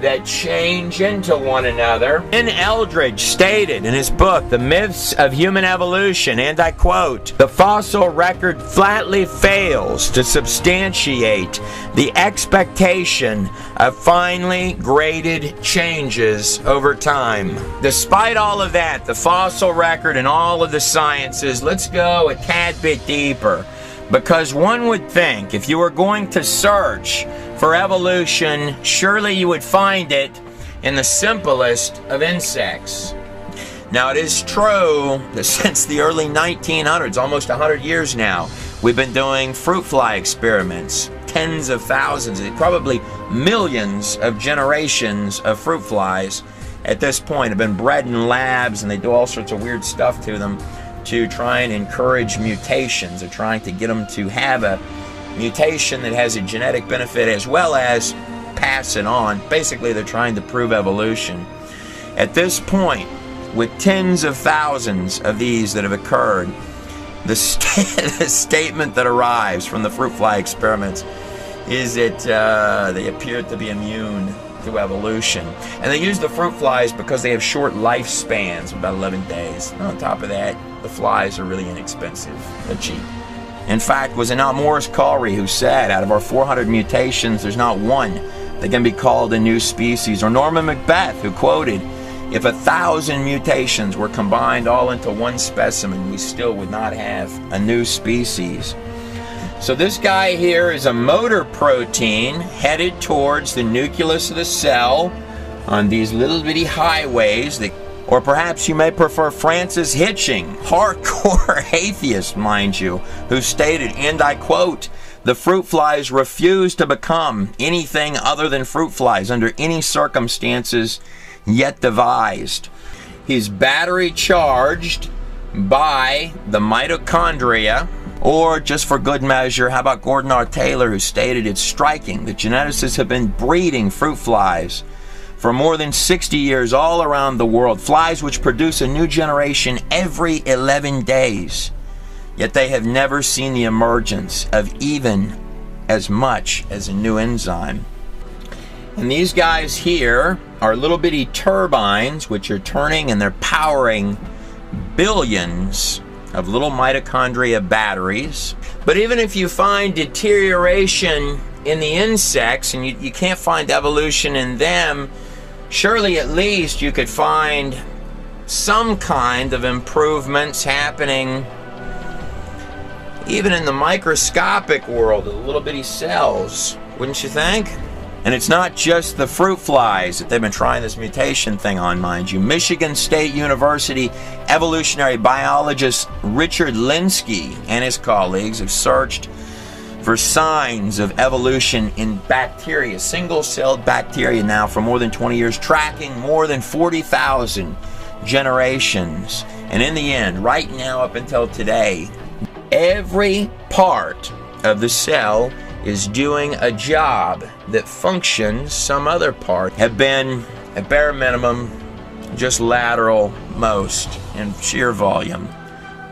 that change into one another. N. Eldridge stated in his book, The Myths of Human Evolution, and I quote, "The fossil record flatly fails to substantiate the expectation of finely graded changes over time." Despite all of that, the fossil record and all of the sciences, let's go a tad bit deeper. Because one would think if you were going to search for evolution, surely you would find it in the simplest of insects. Now, it is true that since the early 1900s, almost 100 years now, we've been doing fruit fly experiments. Tens of thousands, probably millions of generations of fruit flies at this point have been bred in labs, and they do all sorts of weird stuff to them to try and encourage mutations. They're trying to get them to have a mutation that has a genetic benefit as well as pass it on. Basically, they're trying to prove evolution. At this point, with tens of thousands of these that have occurred, the statement that arrives from the fruit fly experiments is that they appear to be immune to evolution. And they use the fruit flies because they have short lifespans, about 11 days. And on top of that, the flies are really inexpensive. They're cheap. In fact, was it not Morris Colry who said, out of our 400 mutations, there's not one that can be called a new species? Or Norman Macbeth, who quoted, "If 1,000 mutations were combined all into one specimen, we still would not have a new species." So this guy here is a motor protein headed towards the nucleus of the cell on these little bitty highways that, or perhaps you may prefer Francis Hitching, hardcore atheist, mind you, who stated, and I quote, "The fruit flies refuse to become anything other than fruit flies under any circumstances yet devised." He's battery charged by the mitochondria. Or, just for good measure, how about Gordon R. Taylor, who stated, "It's striking that geneticists have been breeding fruit flies for more than 60 years all around the world, flies which produce a new generation every 11 days. Yet they have never seen the emergence of even as much as a new enzyme." And these guys here are little bitty turbines which are turning, and they're powering billions of little mitochondria batteries. But even if you find deterioration in the insects, and you can't find evolution in them, surely at least you could find some kind of improvements happening even in the microscopic world of the little bitty cells, wouldn't you think? And it's not just the fruit flies that they've been trying this mutation thing on, mind you. Michigan State University evolutionary biologist Richard Linsky and his colleagues have searched for signs of evolution in bacteria, single-celled bacteria now for more than 20 years, tracking more than 40,000 generations. And in the end, right now up until today, every part of the cell is doing a job that functions. Some other part have been, at bare minimum, just lateral most in sheer volume,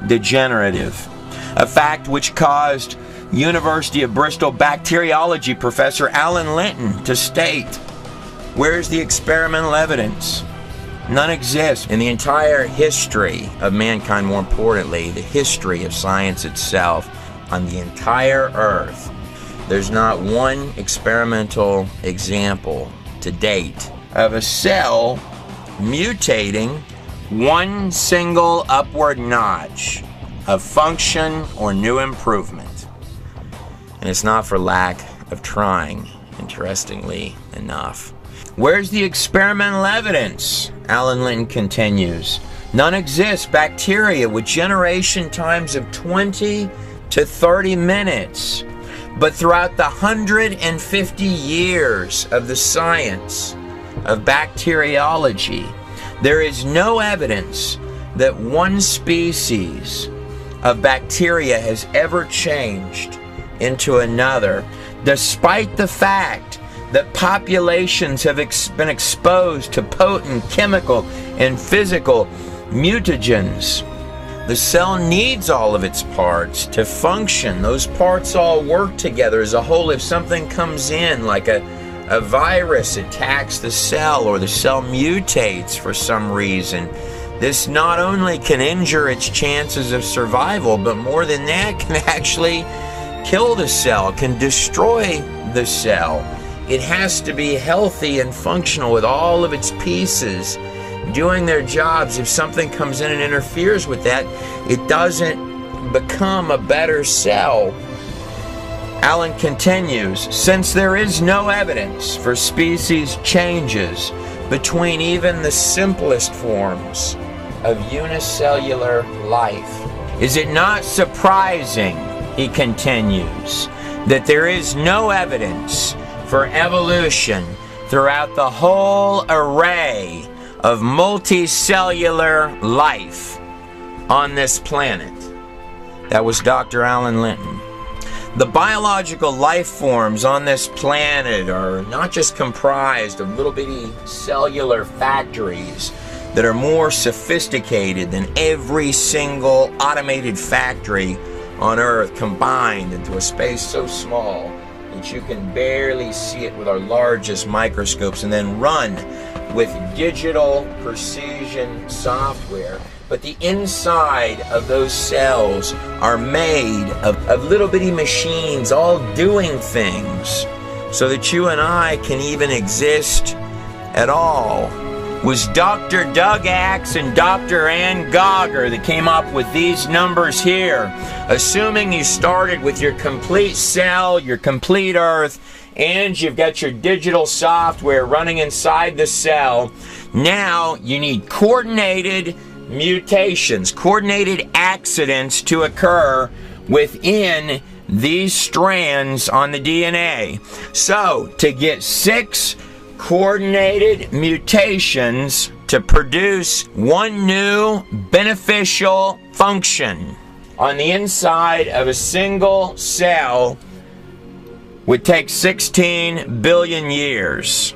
degenerative. A fact which caused University of Bristol bacteriology professor Alan Linton to state, "Where's the experimental evidence? None exists." In the entire history of mankind, more importantly, the history of science itself, on the entire earth, there's not one experimental example to date of a cell mutating one single upward notch of function or new improvement. And it's not for lack of trying, interestingly enough. Where's the experimental evidence? Alan Linton continues. None exists. Bacteria with generation times of 20 to 30 minutes. But throughout the 150 years of the science of bacteriology, there is no evidence that one species of bacteria has ever changed into another, despite the fact that populations have been exposed to potent chemical and physical mutagens. The cell needs all of its parts to function. Those parts all work together as a whole. If something comes in, like a virus attacks the cell, or the cell mutates for some reason, this not only can injure its chances of survival, but more than that, can actually kill the cell, can destroy the cell. It has to be healthy and functional with all of its pieces doing their jobs. If something comes in and interferes with that, it doesn't become a better cell. Allen continues, since there is no evidence for species changes between even the simplest forms of unicellular life, is it not surprising, he continues, that there is no evidence for evolution throughout the whole array of multicellular life on this planet? That was Dr. Alan Linton. The biological life forms on this planet are not just comprised of little bitty cellular factories that are more sophisticated than every single automated factory on Earth combined into a space so small that you can barely see it with our largest microscopes, and then run with digital precision software. But the inside of those cells are made of little bitty machines all doing things so that you and I can even exist at all. It was Dr. Doug Axe and Dr. Ann Gauger that came up with these numbers here. Assuming you started with your complete cell, your complete Earth, and you've got your digital software running inside the cell, now you need coordinated mutations, coordinated accidents to occur within these strands on the DNA. So, to get 6 coordinated mutations to produce one new beneficial function on the inside of a single cell would take 16 billion years.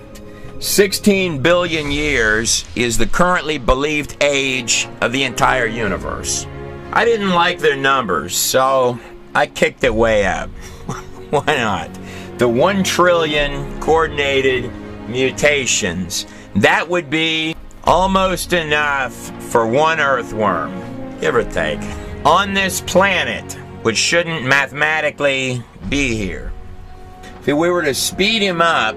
16 billion years is the currently believed age of the entire universe. I didn't like their numbers, so I kicked it way up. Why not? The 1 trillion coordinated mutations. That would be almost enough for one earthworm, give or take, on this planet, which shouldn't mathematically be here. If we were to speed him up,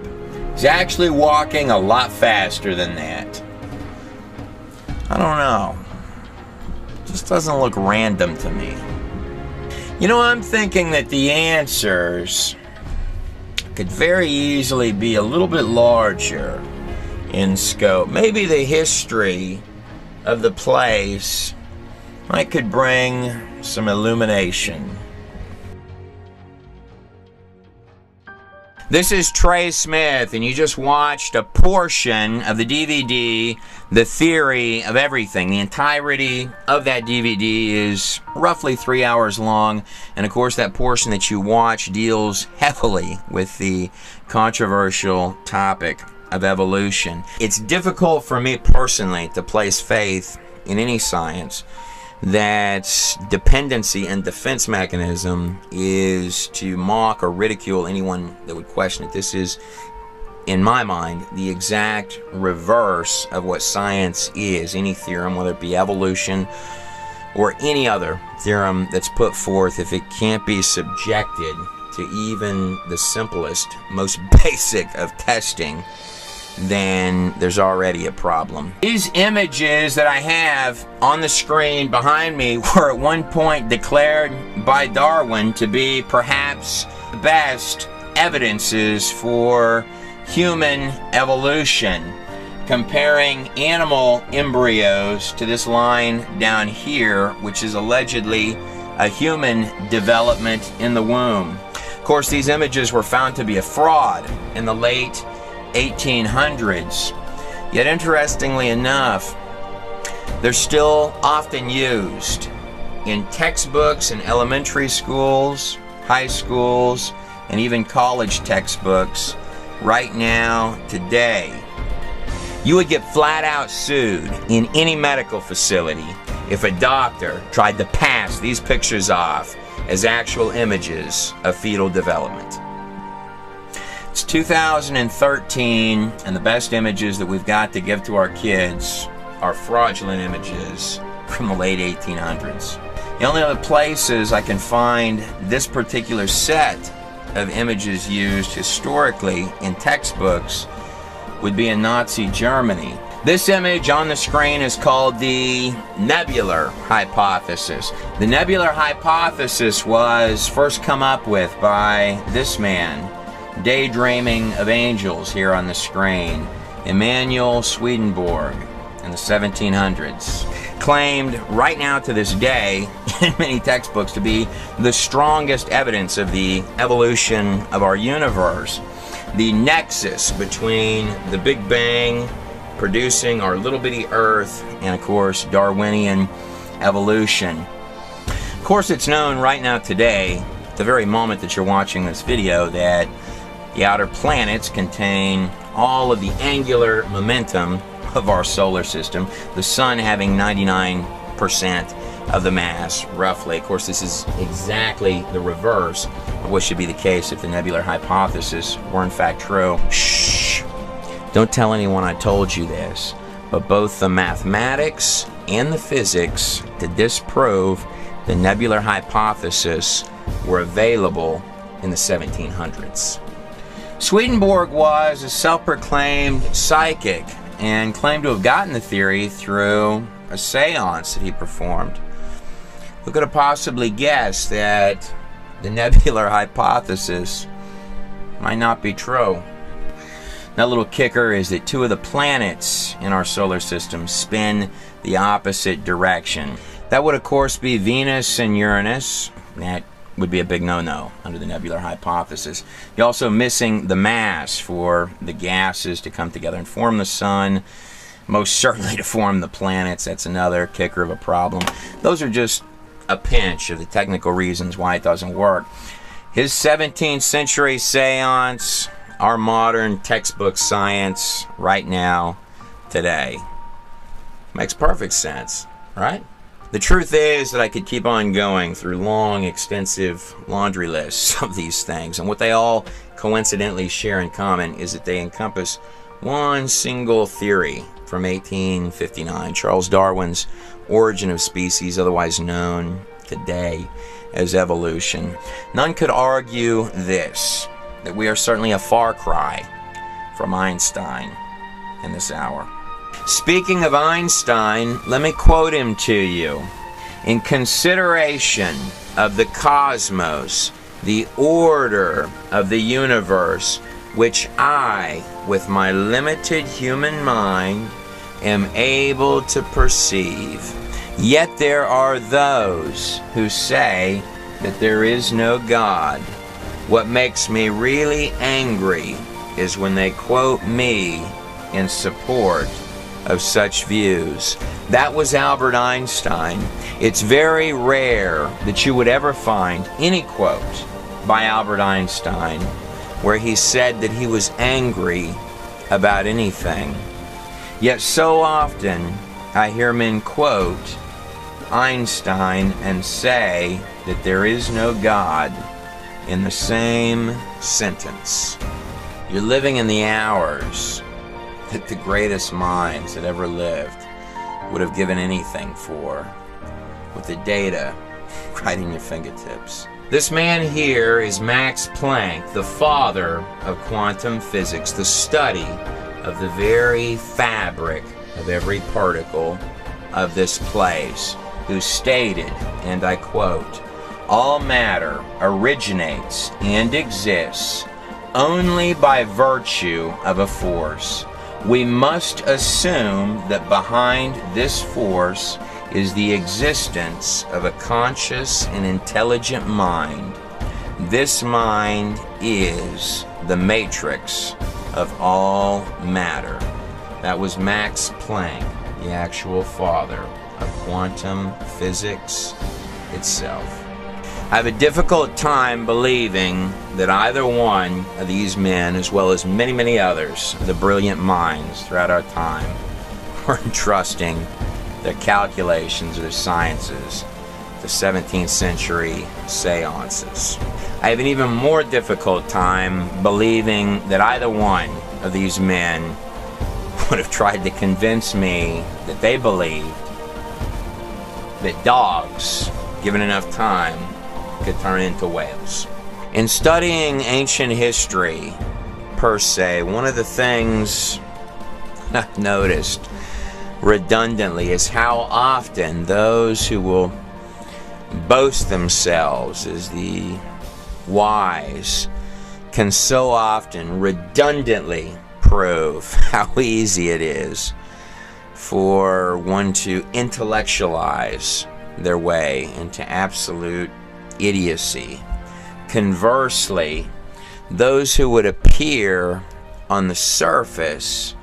he's actually walking a lot faster than that. I don't know. It just doesn't look random to me. You know, I'm thinking that the answers could very easily be a little bit larger in scope. Maybe the history of the place could bring some illumination. This is Trey Smith, and you just watched a portion of the DVD, The Theory of Everything. The entirety of that DVD is roughly 3 hours long, and of course that portion that you watch deals heavily with the controversial topic of evolution. It's difficult for me personally to place faith in any science that dependency and defense mechanism is to mock or ridicule anyone that would question it. This is, in my mind, the exact reverse of what science is. Any theorem, whether it be evolution or any other theorem that's put forth, if it can't be subjected to even the simplest, most basic of testing, then there's already a problem. These images that I have on the screen behind me were at one point declared by Darwin to be perhaps the best evidences for human evolution, comparing animal embryos to this line down here, which is allegedly a human development in the womb. Of course, these images were found to be a fraud in the late 1800s. Yet interestingly enough, they're still often used in textbooks in elementary schools, high schools, and even college textbooks right now, today. You would get flat out sued in any medical facility if a doctor tried to pass these pictures off as actual images of fetal development. It's 2013, and the best images that we've got to give to our kids are fraudulent images from the late 1800s. The only other places I can find this particular set of images used historically in textbooks would be in Nazi Germany. This image on the screen is called the nebular hypothesis. The nebular hypothesis was first come up with by this man, daydreaming of angels here on the screen, Emanuel Swedenborg, in the 1700s. Claimed right now to this day in many textbooks to be the strongest evidence of the evolution of our universe. The nexus between the Big Bang producing our little bitty Earth and, of course, Darwinian evolution. Of course, it's known right now today, the very moment that you're watching this video, that the outer planets contain all of the angular momentum of our solar system, the sun having 99% of the mass, roughly. Of course, this is exactly the reverse of what should be the case if the nebular hypothesis were in fact true. Shh! Don't tell anyone I told you this, but both the mathematics and the physics to disprove the nebular hypothesis were available in the 1700s. Swedenborg was a self-proclaimed psychic and claimed to have gotten the theory through a seance that he performed. Who could have possibly guessed that the nebular hypothesis might not be true? That little kicker is that two of the planets in our solar system spin the opposite direction. That would, of course, be Venus and Uranus. That would be a big no-no under the nebular hypothesis. You're also missing the mass for the gases to come together and form the sun, most certainly to form the planets. That's another kicker of a problem. Those are just a pinch of the technical reasons why it doesn't work. His 17th century seance, our modern textbook science right now, today. Makes perfect sense, right? The truth is that I could keep on going through long, extensive laundry lists of these things, and what they all coincidentally share in common is that they encompass one single theory from 1859, Charles Darwin's Origin of Species, otherwise known today as evolution. None could argue this, that we are certainly a far cry from Einstein in this hour. Speaking of Einstein, let me quote him to you. In consideration of the cosmos, the order of the universe, which I, with my limited human mind, am able to perceive, yet there are those who say that there is no God. What makes me really angry is when they quote me in support of such views. That was Albert Einstein. It's very rare that you would ever find any quote by Albert Einstein where he said that he was angry about anything. Yet so often I hear men quote Einstein and say that there is no God in the same sentence. You're living in the hours that the greatest minds that ever lived would have given anything for, with the data right in your fingertips. This man here is Max Planck, the father of quantum physics, the study of the very fabric of every particle of this place, who stated, and I quote, "All matter originates and exists only by virtue of a force. We must assume that behind this force is the existence of a conscious and intelligent mind. This mind is the matrix of all matter." That was Max Planck, the actual father of quantum physics itself. I have a difficult time believing that either one of these men, as well as many, many others, the brilliant minds throughout our time, were entrusting their calculations or their sciences to 17th century seances. I have an even more difficult time believing that either one of these men would have tried to convince me that they believed that dogs, given enough time, could turn into whales. In studying ancient history, per se, one of the things I've noticed redundantly is how often those who will boast themselves as the wise can so often redundantly prove how easy it is for one to intellectualize their way into absolute idiocy. Conversely, those who would appear on the surface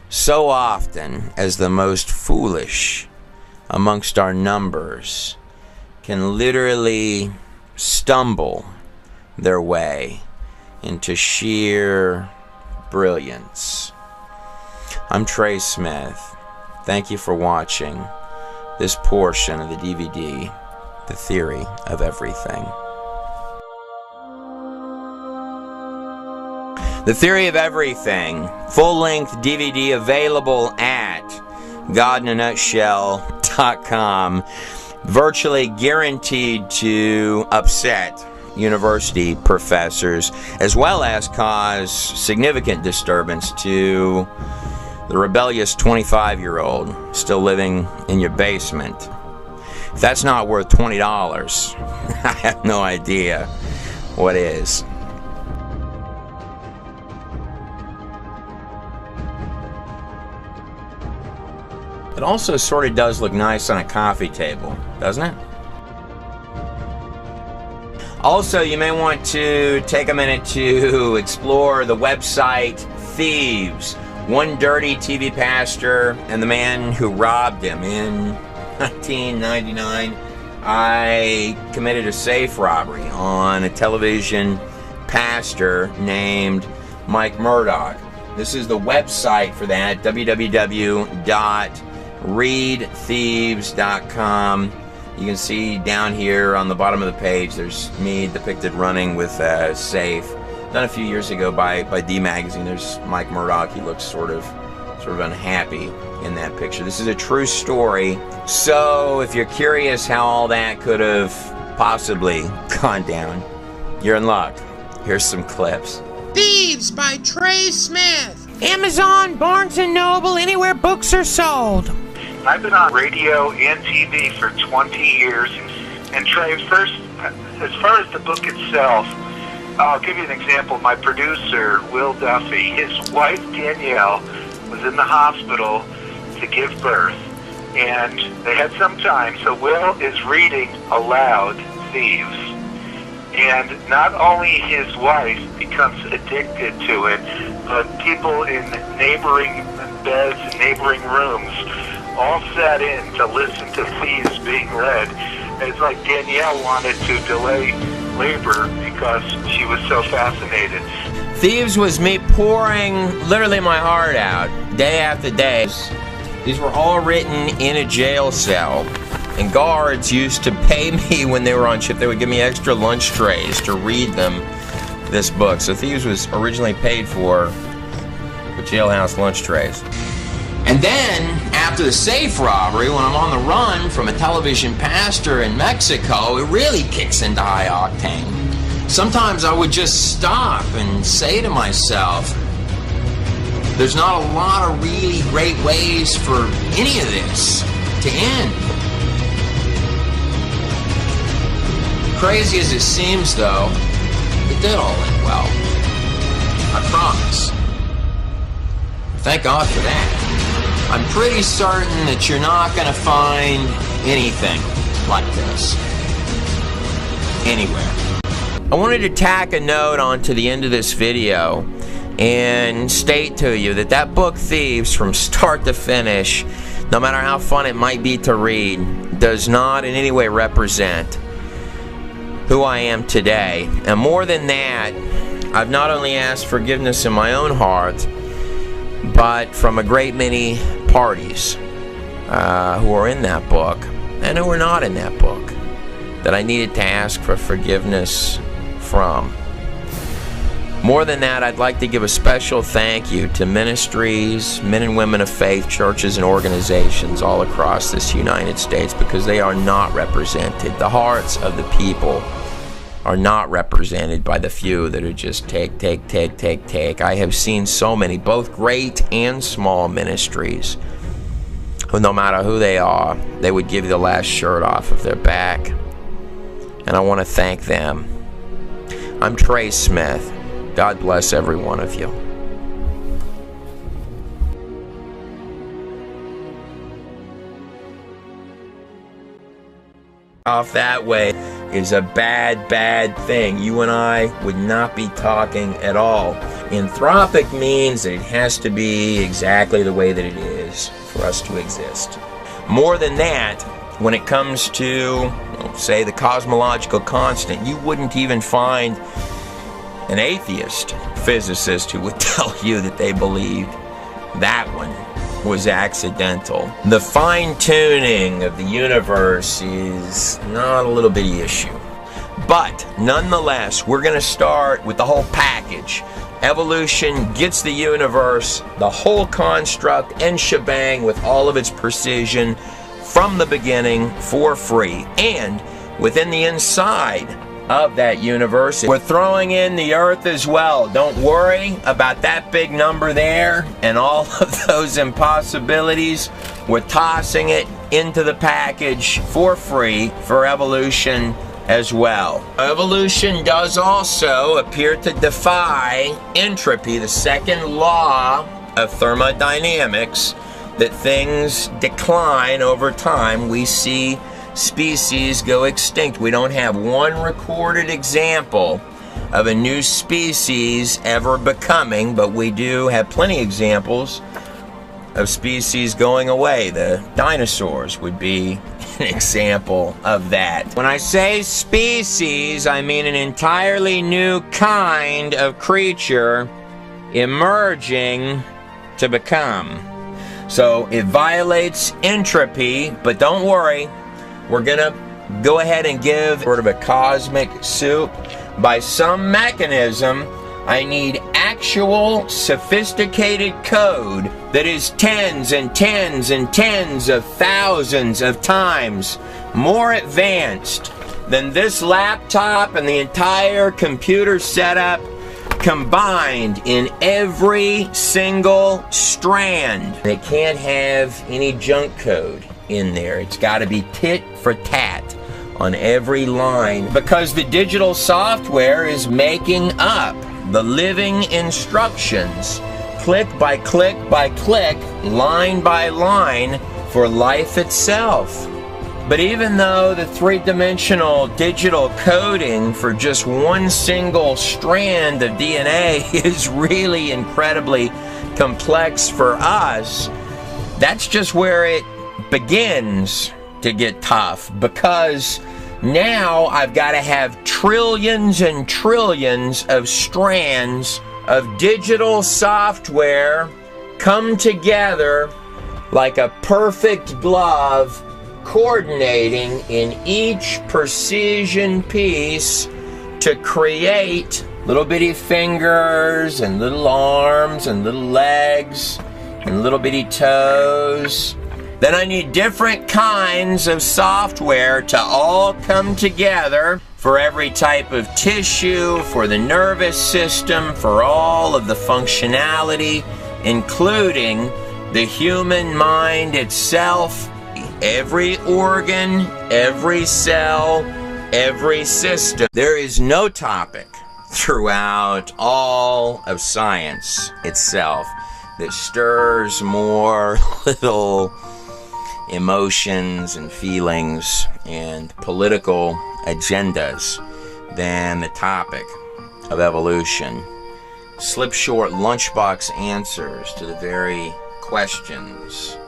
so often as the most foolish amongst our numbers can literally stumble their way into sheer brilliance. I'm Trey Smith. Thank you for watching this portion of the DVD, The Theory of Everything. The Theory of Everything, full-length DVD available at godinanutshell.com. Virtually guaranteed to upset university professors, as well as cause significant disturbance to the rebellious 25-year-old still living in your basement. If that's not worth $20, I have no idea what is. It also sort of does look nice on a coffee table, doesn't it? Also, you may want to take a minute to explore the website Thieves, One Dirty TV Pastor and the Man Who Robbed Him. In 1999, I committed a safe robbery on a television pastor named Mike Murdoch. This is the website for that, www.readthieves.com. You can see down here on the bottom of the page, there's me depicted running with a safe. Done a few years ago by D Magazine. There's Mike Murdoch. He looks sort of unhappy in that picture. This is a true story. So if you're curious how all that could have possibly gone down, you're in luck. Here's some clips. Thieves by Trey Smith. Amazon, Barnes & Noble, anywhere books are sold. I've been on radio and TV for 20 years. And Trey, first, as far as the book itself, I'll give you an example. My producer, Will Duffy, his wife, Danielle, was in the hospital to give birth. And they had some time, so Will is reading aloud Thieves. And not only his wife becomes addicted to it, but people in neighboring beds and neighboring rooms all sat in to listen to Thieves being read. It's like Danielle wanted to delay labor because she was so fascinated. Thieves was me pouring literally my heart out day after day. These were all written in a jail cell, and guards used to pay me when they were on shift. They would give me extra lunch trays to read them this book. So Thieves was originally paid for with jailhouse lunch trays. And then, after the safe robbery, when I'm on the run from a television pastor in Mexico, it really kicks into high octane. Sometimes I would just stop and say to myself, there's not a lot of really great ways for any of this to end. Crazy as it seems, though, it did all end well. I promise. Thank God for that. I'm pretty certain that you're not going to find anything like this anywhere. I wanted to tack a note onto the end of this video and state to you that that book Thieves, from start to finish, no matter how fun it might be to read, does not in any way represent who I am today. And more than that, I've not only asked forgiveness in my own heart, but from a great many parties who are in that book and who are not in that book that I needed to ask for forgiveness from. More than that, I'd like to give a special thank you to ministries, men and women of faith, churches, and organizations all across this United States, because they are not represented. The hearts of the people are not represented by the few that are just take. I have seen so many, both great and small ministries, who no matter who they are, they would give you the last shirt off of their back. And I want to thank them. I'm Trey Smith. God bless every one of you. Off that way is a bad thing. You and I would not be talking at all. Anthropic means that it has to be exactly the way that it is for us to exist. More than that, when it comes to, say, the cosmological constant, you wouldn't even find an atheist physicist who would tell you that they believed that one was accidental. The fine-tuning of the universe is not a little bitty issue. But nonetheless, we're going to start with the whole package. Evolution gets the universe, the whole construct and shebang with all of its precision from the beginning for free. And within the inside of that universe, we're throwing in the Earth as well. Don't worry about that big number there and all of those impossibilities. We're tossing it into the package for free for evolution as well. Evolution does also appear to defy entropy, the second law of thermodynamics, that things decline over time. We see species go extinct. We don't have one recorded example of a new species ever becoming, but we do have plenty of examples of species going away. The dinosaurs would be an example of that. When I say species, I mean an entirely new kind of creature emerging to become. So it violates entropy, but don't worry, we're gonna go ahead and give sort of a cosmic soup. By some mechanism, I need actual sophisticated code that is tens and tens and tens of thousands of times more advanced than this laptop and the entire computer setup combined in every single strand. It can't have any junk code in there. It's got to be tit for tat on every line, because the digital software is making up the living instructions, click by click by click, line by line, for life itself. But even though the three-dimensional digital coding for just one single strand of DNA is really incredibly complex for us, that's just where it begins to get tough, because now I've got to have trillions and trillions of strands of digital software come together like a perfect glove, coordinating in each precision piece to create little bitty fingers and little arms and little legs and little bitty toes. Then I need different kinds of software to all come together for every type of tissue, for the nervous system, for all of the functionality, including the human mind itself, every organ, every cell, every system. There is no topic throughout all of science itself that stirs more little emotions and feelings and political agendas than the topic of evolution. Slip short lunchbox answers to the very questions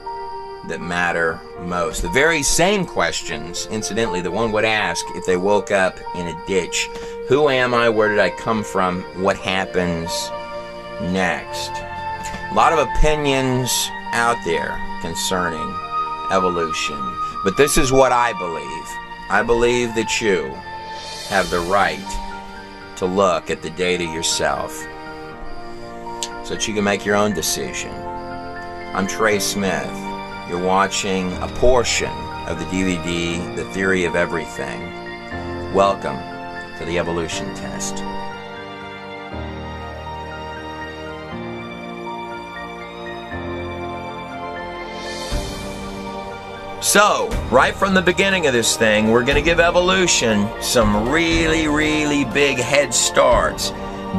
that matter most. The very same questions, incidentally, that one would ask if they woke up in a ditch. Who am I? Where did I come from? What happens next? A lot of opinions out there concerning evolution, but this is what I believe. I believe that you have the right to look at the data yourself so that you can make your own decision. I'm Trey Smith. You're watching a portion of the DVD, The Theory of Everything. Welcome to the Evolution Test. So, right from the beginning of this thing, we're going to give evolution some really, really big head starts,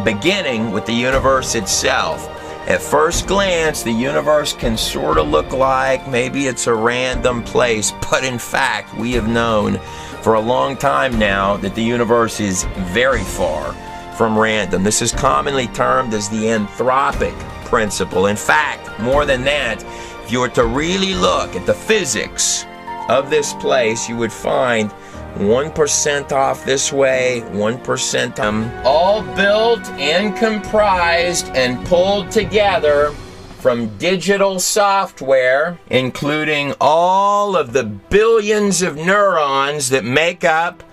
beginning with the universe itself. At first glance, the universe can sort of look like maybe it's a random place, but in fact, we have known for a long time now that the universe is very far from random. This is commonly termed as the anthropic principle. In fact, more than that, if you were to really look at the physics of this place, you would find 1% off this way, 1% all built and comprised and pulled together from digital software, including all of the billions of neurons that make up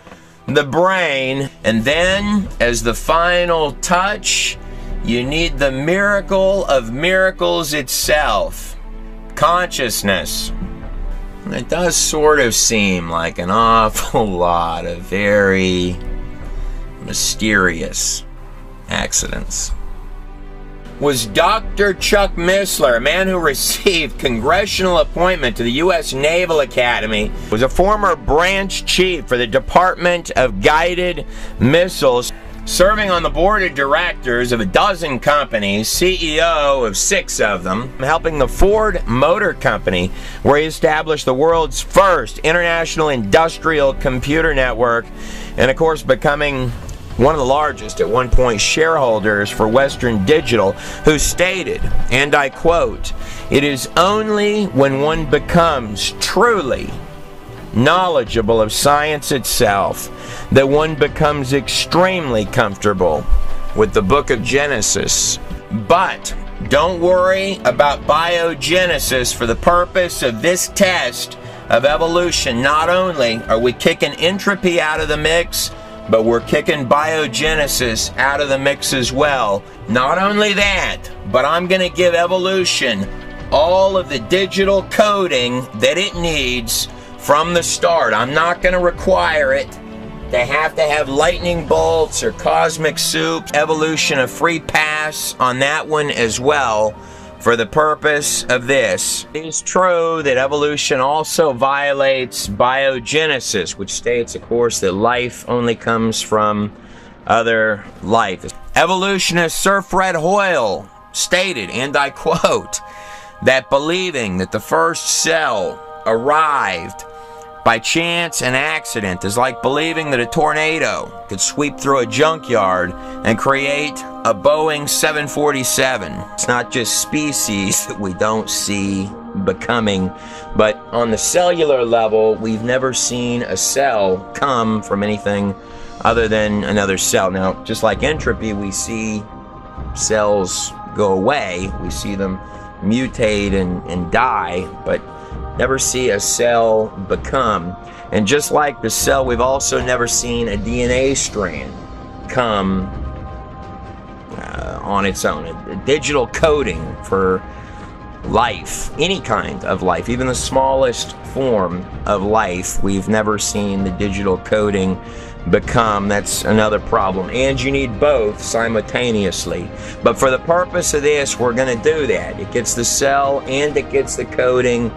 the brain. And then, as the final touch, you need the miracle of miracles itself, consciousness. It does sort of seem like an awful lot of very mysterious accidents. Was Dr. Chuck Missler, a man who received congressional appointment to the U.S. Naval Academy, was a former branch chief for the Department of Guided Missiles, serving on the board of directors of a dozen companies, CEO of 6 of them, helping the Ford Motor Company, where he established the world's first international industrial computer network, and of course becoming one of the largest, at one point, shareholders for Western Digital, who stated, and I quote, "It is only when one becomes truly knowledgeable of science itself that one becomes extremely comfortable with the book of Genesis. But don't worry about biogenesis. For the purpose of this test of evolution, not only are we kicking entropy out of the mix, but we're kicking biogenesis out of the mix as well. Not only that, but I'm going to give evolution all of the digital coding that it needs from the start. I'm not going to require it to have lightning bolts or cosmic soup. Evolution a free pass on that one as well for the purpose of this. It is true that evolution also violates biogenesis, which states, of course, that life only comes from other life. Evolutionist Sir Fred Hoyle stated, and I quote, that believing that the first cell arrived by chance and accident is like believing that a tornado could sweep through a junkyard and create a Boeing 747. It's not just species that we don't see becoming, but on the cellular level, we've never seen a cell come from anything other than another cell. Now, just like entropy, we see cells go away, we see them mutate and die, but never see a cell become. And just like the cell, we've also never seen a DNA strand come on its own. A digital coding for life, any kind of life, even the smallest form of life, we've never seen the digital coding become. That's another problem. And you need both simultaneously. But for the purpose of this, we're going to do that. It gets the cell and it gets the coding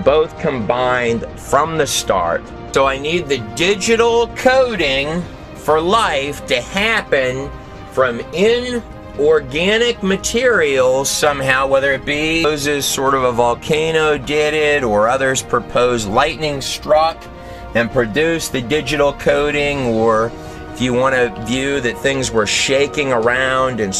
both combined from the start. So I need the digital coding for life to happen from inorganic materials somehow, whether it be as sort of a volcano did it, or others propose lightning struck and produced the digital coding, or if you want to view that things were shaking around and